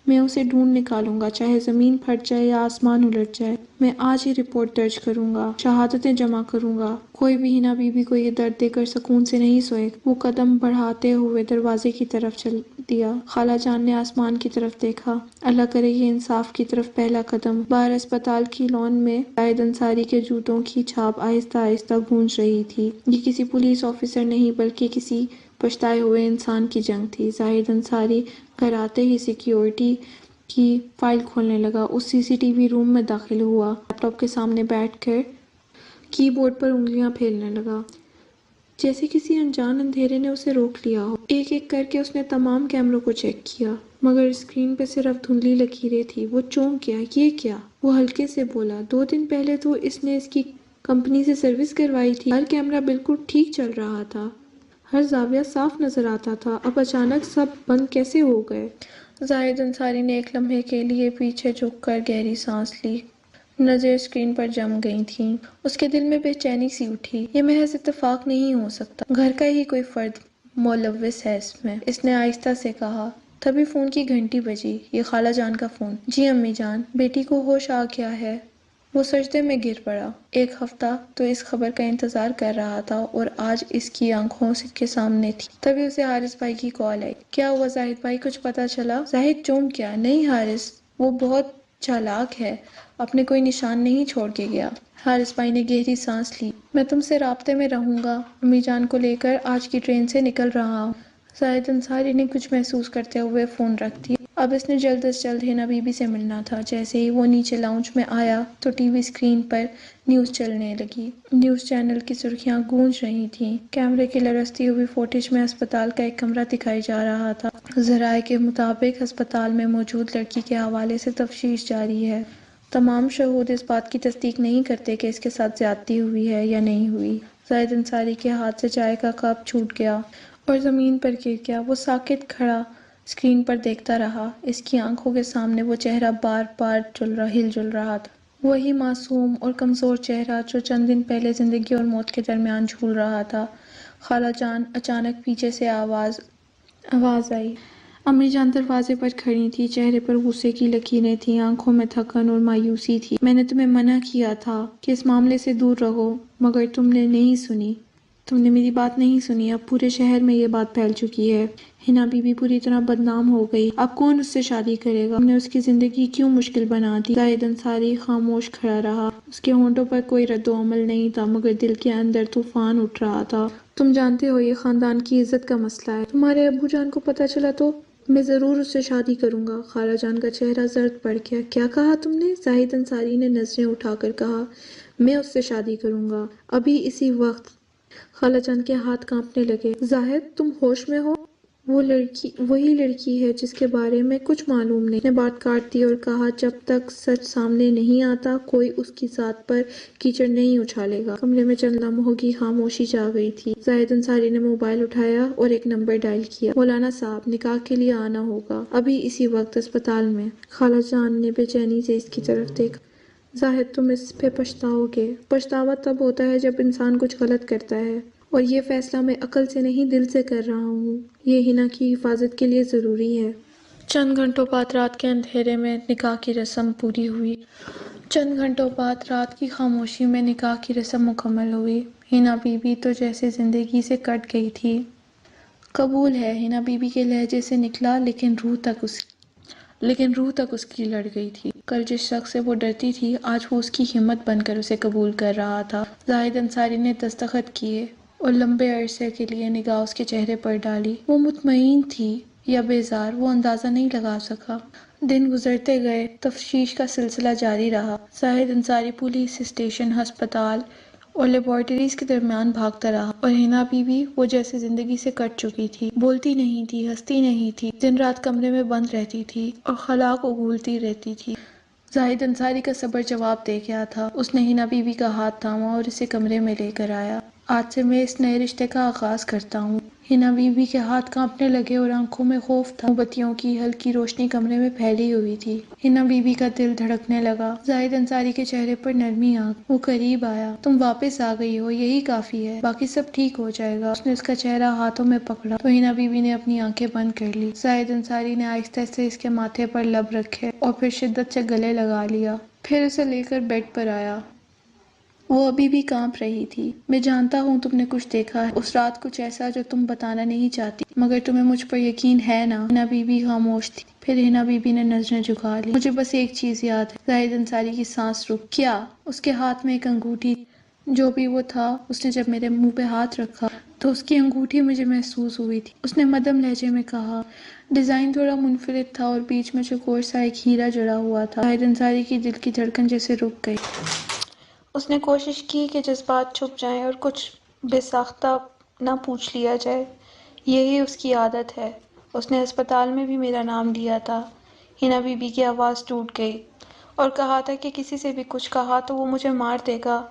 میں اسے ڈھونڈ نکالوں گا، چاہے زمین پھٹ جائے یا آسمان الٹ جائے۔ میں آج ہی رپورٹ درج کروں گا، شہادتیں جمع کروں گا۔ کوئی بھی ہنا بی بی کو یہ درد دے کر سکون سے نہیں سوئے گا۔ وہ قدم بڑھاتے ہوئے دروازے کی طرف چل دیا۔ خالہ جان نے آسمان کی طرف دیکھا۔ اللہ کرے یہ انصاف کی طرف پہلا قدم۔ باہر اسپتال کی لان میں زاہد انصاری کے جوتوں کی چھاپ آہستہ آہستہ گونج رہی تھی۔ یہ کسی پولیس آفیسر نہیں بلکہ کسی پچھتائے ہوئے انسان کی جنگ تھی۔ زاہد انصاری گھر آتے ہی سیکیورٹی کی فائل کھولنے لگا۔ اس سی سی ٹی وی روم میں داخل ہوا۔ لیپ ٹاپ کے سامنے بیٹھ کر کی بورڈ پر انگلیاں پھیرنے لگا، جیسے کسی انجان اندھیرے نے اسے روک لیا ہو۔ ایک ایک کر کے اس نے تمام کیمروں کو چیک کیا، مگر اسکرین پہ صرف دھندلی لکیریں تھیں۔ وہ چونک گیا۔ یہ کیا؟ وہ ہلکے سے بولا، 2 دن پہلے تو اس نے اس کی کمپنی سے سروس کروائی تھی۔ ہر کیمرہ بالکل ٹھیک چل رہا تھا، ہر زاویہ صاف نظر آتا تھا۔ اب اچانک سب بند کیسے ہو گئے؟ زاہد انصاری نے ایک لمحے کے لیے پیچھے جھک کر گہری سانس لی۔ نظریں اسکرین پر جم گئی تھیں۔ اس کے دل میں بے چینی سی اٹھی۔ یہ محض اتفاق نہیں ہو سکتا، گھر کا ہی کوئی فرد ملوث ہے اس میں، اس نے آہستہ سے کہا۔ تبھی فون کی گھنٹی بجی۔ یہ خالہ جان کا فون۔ جی امی جان، بیٹی کو ہوش آ گیا ہے۔ وہ سجدے میں گر پڑا۔ ایک ہفتہ تو اس خبر کا انتظار کر رہا تھا اور آج اس کی آنکھوں کے سامنے تھی۔ تبھی اسے حارث بھائی کی کال آئی۔ کیا ہوا زاہد بھائی، کچھ پتا چلا؟ زاہد چونک گیا۔ نہیں حارث، وہ بہت چالاک ہے، اپنے کوئی نشان نہیں چھوڑ کے گیا۔ حارث بھائی نے گہری سانس لی۔ میں تم سے رابطے میں رہوں گا، امی جان کو لے کر آج کی ٹرین سے نکل رہا ہوں۔ زاہد انصاری نے کچھ محسوس کرتے ہوئے فون رکھ دیا۔ اب اس نے جلد از جلد ہینا بی بی سے ملنا تھا۔ جیسے ہی وہ نیچے لاؤنج میں آیا تو ٹی وی اسکرین پر نیوز چلنے لگی۔ نیوز چینل کی سرخیاں گونج رہی تھیں۔ کیمرے کی لرزتی ہوئی فوٹیج میں اسپتال کا ایک کمرہ دکھائی جا رہا تھا۔ ذرائع کے مطابق اسپتال میں موجود لڑکی کے حوالے سے تفتیش جاری ہے۔ تمام شہود اس بات کی تصدیق نہیں کرتے کہ اس کے ساتھ زیادتی ہوئی ہے یا نہیں ہوئی۔ زاہد انصاری کے ہاتھ سے چائے کا کپ چھوٹ گیا اور زمین پر گر گیا۔ وہ ساکت کھڑا اسکرین پر دیکھتا رہا۔ اس کی آنکھوں کے سامنے وہ چہرہ بار بار ہل جل رہا تھا، وہی معصوم اور کمزور چہرہ جو چند دن پہلے زندگی اور موت کے درمیان جھول رہا تھا۔ خالہ جان، اچانک پیچھے سے آواز آئی۔ امی جان دروازے پر کھڑی تھی، چہرے پر غصے کی لکیریں تھیں، آنکھوں میں تھکن اور مایوسی تھی۔ میں نے تمہیں منع کیا تھا کہ اس معاملے سے دور رہو، مگر تم نے نہیں سنی۔ تم نے میری بات نہیں سنی۔ اب پورے شہر میں یہ بات پھیل چکی ہے۔ ہینا بی بی پوری طرح بدنام ہو گئی۔ اب کون اس سے شادی کرے گا؟ تم نے اس کی زندگی کیوں مشکل بنا دی؟ زاہد انصاری خاموش کھڑا رہا۔ اس کے ہونٹوں پر کوئی رد و عمل نہیں تھا، مگر دل کے اندر طوفان اٹھ رہا تھا۔ تم جانتے ہو یہ خاندان کی عزت کا مسئلہ ہے۔ تمہارے ابو جان کو پتہ چلا تو میں ضرور اس سے شادی کروں گا۔ خالہ جان کا چہرہ زرد پڑ گیا۔ کیا کہا تم نے؟ زاہد انصاری نے نظریں اٹھا کر کہا، میں اس سے شادی کروں گا، ابھی اسی وقت۔ خالہ جان کے ہاتھ کانپنے لگے۔ زاہد، تم ہوش میں ہو؟ وہ لڑکی وہی لڑکی ہے جس کے بارے میں کچھ معلوم نہیں۔ اس نے بات کاٹ دی اور کہا، جب تک سچ سامنے نہیں آتا کوئی اس کی ذات پر کیچڑ نہیں اچھالے گا۔ کمرے میں چند لمحوں کی خاموشی چھا گئی تھی۔ زاہد انصاری نے موبائل اٹھایا اور ایک نمبر ڈائل کیا۔ مولانا صاحب، نکاح کے لیے آنا ہوگا، ابھی اسی وقت اسپتال میں۔ خالہ جان نے بے چینی سے اس کی طرف دیکھا۔ زاہد، تم اس پہ پچھتاؤ گے۔ پچھتاوا تب ہوتا ہے جب انسان کچھ غلط کرتا ہے، اور یہ فیصلہ میں عقل سے نہیں دل سے کر رہا ہوں۔ یہ ہینا کی حفاظت کے لیے ضروری ہے۔ چند گھنٹوں بعد رات کے اندھیرے میں نکاح کی رسم پوری ہوئی۔ چند گھنٹوں بعد رات کی خاموشی میں نکاح کی رسم مکمل ہوئی۔ ہینا بی بی تو جیسے زندگی سے کٹ گئی تھی۔ قبول ہے، ہینا بی بی کے لہجے سے نکلا، لیکن روح تک اس کی لڑ گئی تھی۔ کل جس شخص سے وہ ڈرتی تھی، آج وہ اس کی ہمت بن کر اسے قبول کر رہا تھا۔ زاہد انصاری نے دستخط کیے اور لمبے عرصے کے لیے نگاہ اس کے چہرے پر ڈالی۔ وہ مطمئن تھی یا بیزار، وہ اندازہ نہیں لگا سکا۔ دن گزرتے گئے، تفتیش کا سلسلہ جاری رہا۔ زاہد انصاری پولیس اسٹیشن، ہسپتال اور لیبارٹریز کے درمیان بھاگتا رہا، اور ہینا بی بی وہ جیسے زندگی سے کٹ چکی تھی، بولتی نہیں تھی، ہنستی نہیں تھی، دن رات کمرے میں بند رہتی تھی اور خلا کو اگولتی رہتی تھی۔ زاہد انصاری کا صبر جواب دے گیا تھا۔ اس نے ہینا بی بی کا ہاتھ تھاما اور اسے کمرے میں لے کر آیا۔ آج سے میں اس نئے رشتے کا آغاز کرتا ہوں۔ ہینا بی بی کے ہاتھ کانپنے لگے اور آنکھوں میں خوف تھا۔ موم بتیوں کی ہلکی روشنی کمرے میں پھیلی ہوئی تھی۔ ہینا بی بی کا دل دھڑکنے لگا۔ زاہد انصاری کے چہرے پر نرمی آ گئی۔ وہ قریب آیا۔ تم واپس آ گئی ہو، یہی کافی ہے، باقی سب ٹھیک ہو جائے گا۔ اس نے اس کا چہرہ ہاتھوں میں پکڑا تو ہینا بی بی نے اپنی آنکھیں بند کر لی۔ زاہد انصاری نے آہستہ سے اس کے ماتھے پر لب رکھے اور پھر شدت سے گلے لگا لیا، پھر اسے لے کر بیڈ پر آیا۔ وہ ابھی بھی کانپ رہی تھی۔ میں جانتا ہوں تم نے کچھ دیکھا ہے، اس رات کچھ ایسا جو تم بتانا نہیں چاہتی، مگر تمہیں مجھ پر یقین ہے نا؟ ہینا بی بی خاموش تھی، پھر ہینا بی بی نے نظریں جھکا لی۔ مجھے بس ایک چیز یاد ہے۔ زاہد انصاری کی سانس رک۔ کیا؟ اس کے ہاتھ میں ایک انگوٹھی تھی۔ جو بھی وہ تھا، اس نے جب میرے منہ پہ ہاتھ رکھا تو اس کی انگوٹھی مجھے محسوس ہوئی تھی۔ اس نے مدھم لہجے میں کہا۔ ڈیزائن تھوڑا منفرد تھا اور بیچ میں چوکور سا ایک ہیرا جڑا ہوا تھا۔ زاہد انصاری کی دل کی دھڑکن جیسے رک گئی۔ اس نے کوشش کی کہ جذبات چھپ جائیں اور کچھ بے ساختہ نہ پوچھ لیا جائے۔ یہی اس کی عادت ہے۔ اس نے ہسپتال میں بھی میرا نام لیا تھا۔ ہینا بی بی کی آواز ٹوٹ گئی۔ اور کہا تھا کہ کسی سے بھی کچھ کہا تو وہ مجھے مار دے گا۔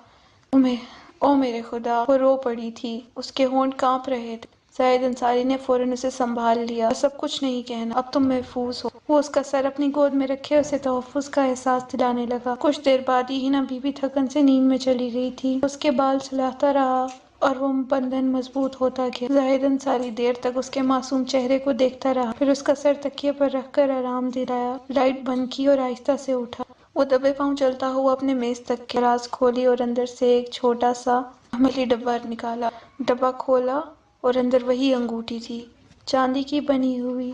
او میرے خدا! وہ رو پڑی تھی، اس کے ہونٹ کانپ رہے تھے۔ زاہد انصاری نے فوراً اسے سنبھال لیا. سب کچھ نہیں کہنا، اب تم محفوظ ہو. وہ اس کا سر اپنی گود میں رکھے اسے تحفظ کا احساس دلانے لگا. کچھ دیر بعد ہی ہنا بی بی تھکن سے نیند میں چلی گئی تھی. اس کے بال سلاتا رہا اور وہ بندھن مضبوط ہوتا گیا. زاہد انصاری دیر تک اس کے معصوم چہرے کو دیکھتا رہا، پھر اس کا سر تکیے پر رکھ کر آرام دلایا. لائٹ بند کی اور آہستہ سے اٹھا. وہ دبے پاؤں چلتا ہوا اپنے میز تک کے دراز کھولی اور اندر سے ایک چھوٹا سا عملی ڈبہ نکالا. ڈبہ کھولا اور اندر وہی انگوٹھی تھی، چاندی کی بنی ہوئی،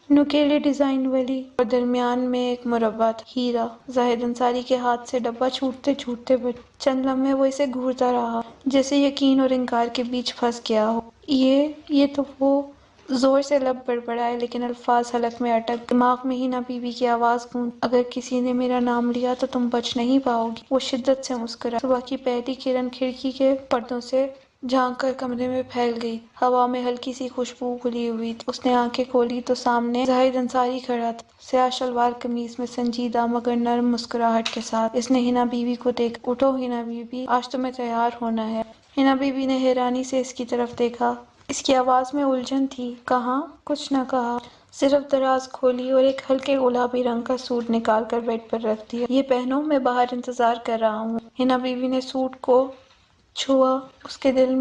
نکیلے ڈیزائن والی، اور درمیان میں ایک مربع تھا، ہیرا. زاہد انصاری کے ہاتھ سے ڈبہ چھوٹتے چھوٹتے بچ. چند لمحے وہ اسے گھورتا رہا، جیسے یقین اور انکار کے بیچ پھنس گیا ہو. یہ تو وہ. زور سے لب بڑبڑائے لیکن الفاظ حلق میں اٹک. دماغ میں ہنا بی بی کی آواز گونج، اگر کسی نے میرا نام لیا تو تم بچ نہیں پاؤ گی. وہ شدت سے مسکرائی. صبح کی پہلی کرن کھڑکی کے پردوں سے جھانک کر کمرے میں پھیل گئی. ہوا میں ہلکی سی خوشبو گھلی ہوئی تھی. اس نے آنکھیں کھولی تو سامنے زاہد انصاری کھڑا تھا، سیاہ شلوار قمیض میں، سنجیدہ مگر نرم مسکراہٹ کے ساتھ. اس نے ہنا بی بی کو دیکھا. اٹھو ہنا بی بی، آج تمہیں تیار ہونا ہے. ہنا بی بی نے حیرانی سے اس کی طرف دیکھا. اس کی آواز میں الجھن تھی. کہاں؟ کچھ نہ کہا، صرف دراز کھولی اور ایک ہلکے گلابی رنگ کا سوٹ نکال کر بیڈ پر رکھ دیا. یہ پہنو، میں باہر انتظار کر رہا ہوں. ہنا بی بی نے سوٹ کو چھوا. اس کے دل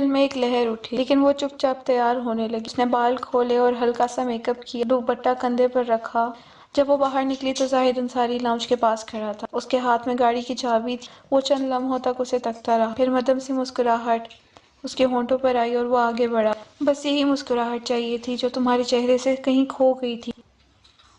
میں ایک لہر اٹھی، لیکن وہ چپ چاپ تیار ہونے لگی. اس نے بال کھولے اور ہلکا سا میک اپ کیا، دوپٹہ کندھے پر رکھا. جب وہ باہر نکلی تو زاہد انصاری لاؤنج کے پاس کھڑا تھا. اس کے ہاتھ میں گاڑی کی چابی تھی. وہ چند لمحوں تک اسے تکتا رہا، پھر مدھم سی مسکراہٹ اس کے ہونٹوں پر آئی اور وہ آگے بڑھا. بس یہی مسکراہٹ چاہیے تھی جو تمہارے چہرے سے کہیں کھو گئی تھی.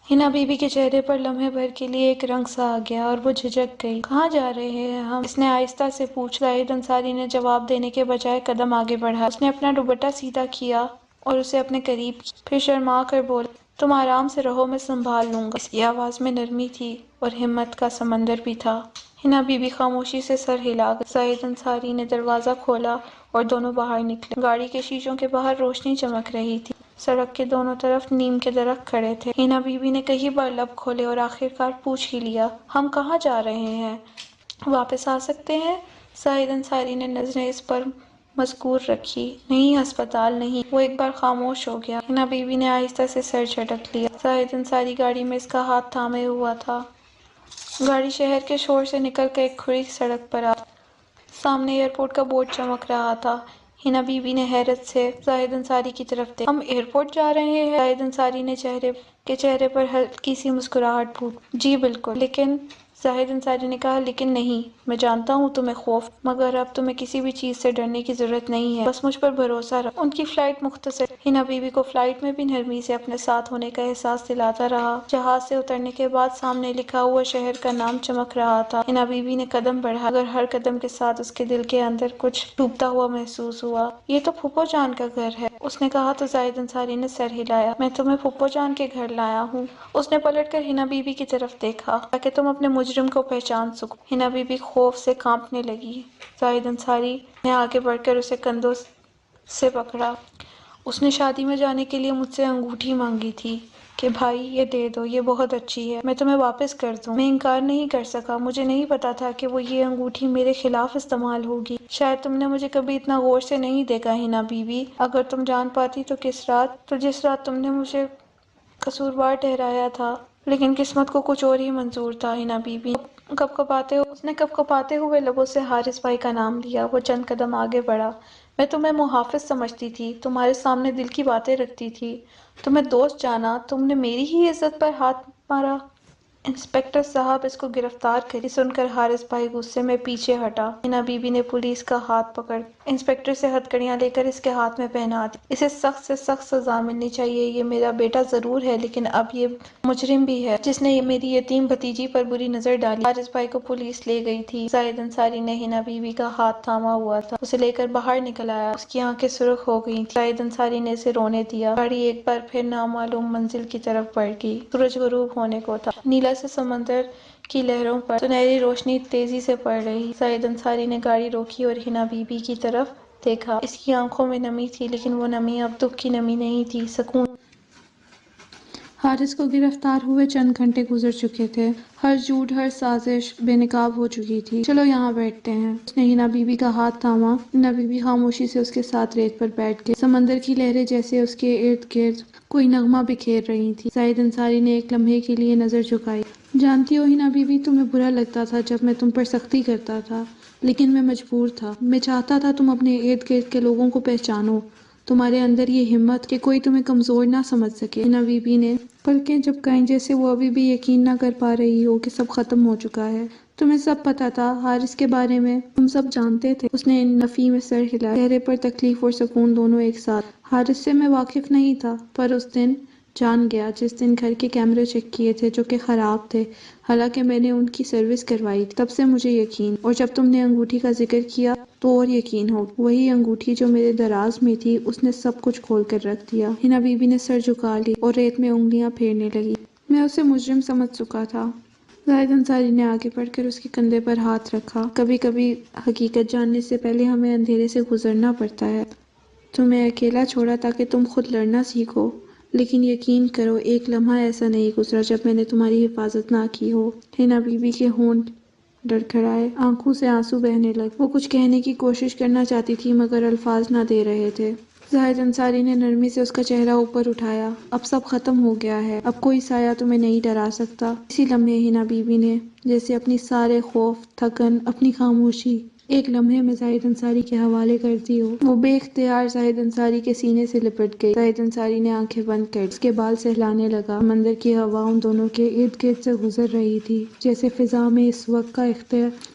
ہنا بی بی کے چہرے پر لمحے بھر کے لیے ایک رنگ سا آ گیا اور وہ جھجک گئی. کہاں جا رہے ہیں ہم؟ اس نے آہستہ سے پوچھا. زاہد انصاری نے جواب دینے کے بجائے قدم آگے بڑھایا. اس نے اپنا دوپٹہ سیدھا کیا اور اسے اپنے قریب کیا، پھر شرما کر بولا، تم آرام سے رہو، میں سنبھال لوں گا. اس کی آواز میں نرمی تھی اور ہمت کا سمندر بھی تھا. ہنا بی بی خاموشی سے سر ہلا گئی. زاہد انصاری نے دروازہ کھولا اور دونوں باہر نکلے. گاڑی کے شیشوں کے باہر روشنی چمک رہی تھی. سڑک کے دونوں طرف نیم کے درخت کھڑے تھے. ہنا بی بی نے کئی بار لب کھولے اور آخرکار پوچھ ہی لیا، ہم کہاں جا رہے ہیں؟ واپس آ سکتے ہیں؟ زاہد انصاری نے نظریں اس پر مذکور رکھی. نہیں، ہسپتال نہیں. وہ ایک بار خاموش ہو گیا. ہنا بی بی نے آہستہ سے سر جھٹک لیا. زاہد انصاری گاڑی میں اس کا ہاتھ تھامے ہوا تھا. گاڑی شہر کے شور سے نکل کر ایک کھلی سڑک پر آ. سامنے ایئرپورٹ کا بورڈ چمک رہا تھا. ہنا بی بی نے حیرت سے زاہد انصاری کی طرف دیکھا. ہم ایئرپورٹ جا رہے ہیں؟ زاہد انصاری نے چہرے پر ہلکی سی مسکراہٹ پھوٹی. جی بالکل. لیکن زاہد انصاری نے کہا، لیکن نہیں. میں جانتا ہوں تمہیں خوف، مگر اب تمہیں کسی بھی چیز سے ڈرنے کی ضرورت نہیں ہے. بس مجھ پر بھروسہ رکھو. ان کی فلائٹ مختصر. ہنا بی بی کو فلائٹ میں بھی نرمی سے اپنے ساتھ ہونے کا احساس دلاتا رہا. جہاز سے اترنے کے بعد سامنے لکھا ہوا شہر کا نام چمک رہا تھا. ہنا بی بی نے قدم بڑھائے، مگر ہر قدم کے ساتھ اس کے دل کے اندر کچھ ڈوبتا ہوا محسوس ہوا. یہ تو پھوپھو جان کا گھر ہے، اس نے کہا تو زاہد انصاری نے سر ہلایا. میں تمہیں پھوپھو جان کے گھر لایا ہوں. اس نے پلٹ کر ہنا بی بی کی طرف دیکھا تاکہ تم اپنے مجرم کو پہچان سکو. ہنا بی بی خوف سے کانپنے لگی. زاہد انصاری نے آگے بڑھ کر اسے کندھوں سے پکڑا. اس نے شادی میں جانے کے لیے مجھ سے انگوٹھی مانگی تھی کہ بھائی یہ دے دو، یہ بہت اچھی ہے، میں تمہیں واپس کر دوں. میں انکار نہیں کر سکا. مجھے نہیں پتا تھا کہ وہ یہ انگوٹھی میرے خلاف استعمال ہوگی. شاید تم نے مجھے کبھی اتنا غور سے نہیں دیکھا ہنا بی بی. اگر تم جان پاتی تو جس رات تم نے مجھے قصوروار ٹھہرایا تھا. لیکن قسمت کو کچھ اور ہی منظور تھا. ہنا بی بی اس نے کپکپاتے ہوئے لبوں سے حارث بھائی کا نام لیا. وہ چند قدم آگے بڑھا. میں تمہیں محافظ سمجھتی تھی، تمہارے سامنے دل کی باتیں رکھتی تھی، تمہیں دوست جانا. تم نے میری ہی عزت پر ہاتھ مارا. انسپکٹر صاحب، اس کو گرفتار کریں. سن کر حارث بھائی غصے میں پیچھے ہٹا. ہنا بی بی نے پولیس کا ہاتھ پکڑ انسپکٹر سے ہتھکڑیاں لے کر اس کے ہاتھ میں پہنا دی. اسے سخت سے سخت سزا ملنی چاہیے. یہ میرا بیٹا ضرور ہے، لیکن اب یہ مجرم بھی ہے جس نے میری یتیم بھتیجی پر بری نظر ڈالی. حارث بھائی کو پولیس لے گئی تھی. زاہد انصاری نے ہنا بی بی کا ہاتھ تھاما ہوا تھا. اسے لے کر باہر نکل آیا. اس کی آنکھیں سرخ ہو گئی تھیں. زاہد انصاری نے اسے رونے دیا. گاڑی ایک بار پھر نامعلوم منزل کی طرف بڑھ گئی. سورج غروب ہونے کو تھا. نیلا سے سمندر کی لہروں پر سنہری روشنی تیزی سے پڑ رہی. زاہد انصاری نے گاڑی روکی اور ہنا بی بی کی طرف دیکھا. اس کی آنکھوں میں نمی تھی، لیکن وہ نمی اب دکھ کی نمی نہیں تھی، سکون. حارث کو گرفتار ہوئے چند گھنٹے گزر چکے تھے، ہر جھوٹ ہر سازش بے نقاب ہو چکی تھی۔ چلو یہاں بیٹھتے ہیں۔ اس نے ہنا بی بی کا ہاتھ تھاما۔ ہنا بی بی خاموشی سے اس کے ساتھ ریت پر بیٹھ گئی۔ سمندر کی لہریں جیسے اس کے ارد گرد کوئی نغمہ بکھیر رہی تھی۔ زاہد انصاری نے ایک لمحے کے لیے نظر جھکائی۔ جانتی ہو ہنا بی بی، تمہیں برا لگتا تھا جب میں تم پر سختی کرتا تھا، لیکن میں مجبور تھا۔ میں چاہتا تھا تم اپنے ارد گرد کے لوگوں کو پہچانو، تمہارے اندر یہ ہمت کہ کوئی تمہیں کمزور نہ سمجھ سکے۔ ہنا بی بی نے پلکیں جھپکائیں جیسے وہ ابھی بھی یقین نہ کر پا رہی ہو کہ سب ختم ہو چکا ہے۔ تمہیں سب پتا تھا، حارث کے بارے میں تم سب جانتے تھے۔ اس نے نفی میں سر ہلایا، چہرے پر تکلیف اور سکون دونوں ایک ساتھ۔ حارث سے میں واقف نہیں تھا، پر اس دن جان گیا جس دن گھر کے کیمرے چیک کیے تھے جو کہ خراب تھے، حالانکہ میں نے ان کی سروس کروائی تھی۔ تب سے مجھے یقین، اور جب تم نے انگوٹھی کا ذکر کیا تو اور یقین ہو گیا۔ وہی انگوٹھی جو میرے دراز میں تھی، اس نے سب کچھ کھول کر رکھ دیا۔ ہنا بی بی نے سر جھکا لی اور ریت میں انگلیاں پھیرنے لگی۔ میں اسے مجرم سمجھ چکا تھا۔ زاہد انصاری نے آگے بڑھ کر اس کے کندھے پر ہاتھ رکھا۔ کبھی کبھی حقیقت جاننے سے پہلے ہمیں اندھیرے سے گزرنا پڑتا ہے۔ تمہیں اکیلا چھوڑا تاکہ تم خود لڑنا سیکھو، لیکن یقین کرو ایک لمحہ ایسا نہیں گزرا جب میں نے تمہاری حفاظت نہ کی ہو۔ ہنا بی بی کے ہونٹ لڑکھڑائے، آنکھوں سے آنسو بہنے لگے۔ وہ کچھ کہنے کی کوشش کرنا چاہتی تھی مگر الفاظ نہ دے رہے تھے۔ زاہد انصاری نے نرمی سے اس کا چہرہ اوپر اٹھایا۔ اب سب ختم ہو گیا ہے، اب کوئی سایہ تمہیں نہیں ڈرا سکتا۔ اسی لمحے ہنا بی بی نے جیسے اپنی سارے خوف، تھکن، اپنی خاموشی ایک لمحے میں زاہد انصاری کے حوالے کر دی ہو۔ وہ بے اختیار زاہد انصاری کے سینے سے لپٹ گئی۔ زاہد انصاری نے آنکھیں بند کر لی، اس کے بال سہلانے لگا۔ سمندر کی ہوا ان دونوں کے ارد گرد سے گزر رہی تھی، جیسے فضا میں اس وقت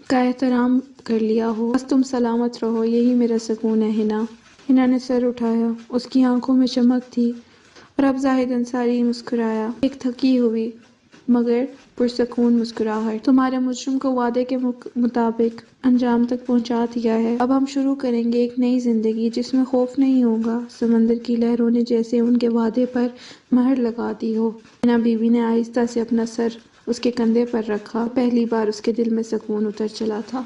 کا احترام کر لیا ہو۔ بس تم سلامت رہو، یہی میرا سکون ہے ہنا۔ ہنا نے سر اٹھایا، اس کی آنکھوں میں چمک تھی۔ اور اب زاہد انصاری مسکرایا، ایک تھکی ہوئی مگر پرسکون مسکراہٹ۔ تمہارے مجرم کو وعدے کے مطابق انجام تک پہنچا دیا ہے۔ اب ہم شروع کریں گے ایک نئی زندگی جس میں خوف نہیں ہوگا۔ سمندر کی لہروں نے جیسے ان کے وعدے پر مہر لگا دی ہو۔ ہنا بی بی نے آہستہ سے اپنا سر اس کے کندھے پر رکھا۔ پہلی بار اس کے دل میں سکون اتر چلا تھا۔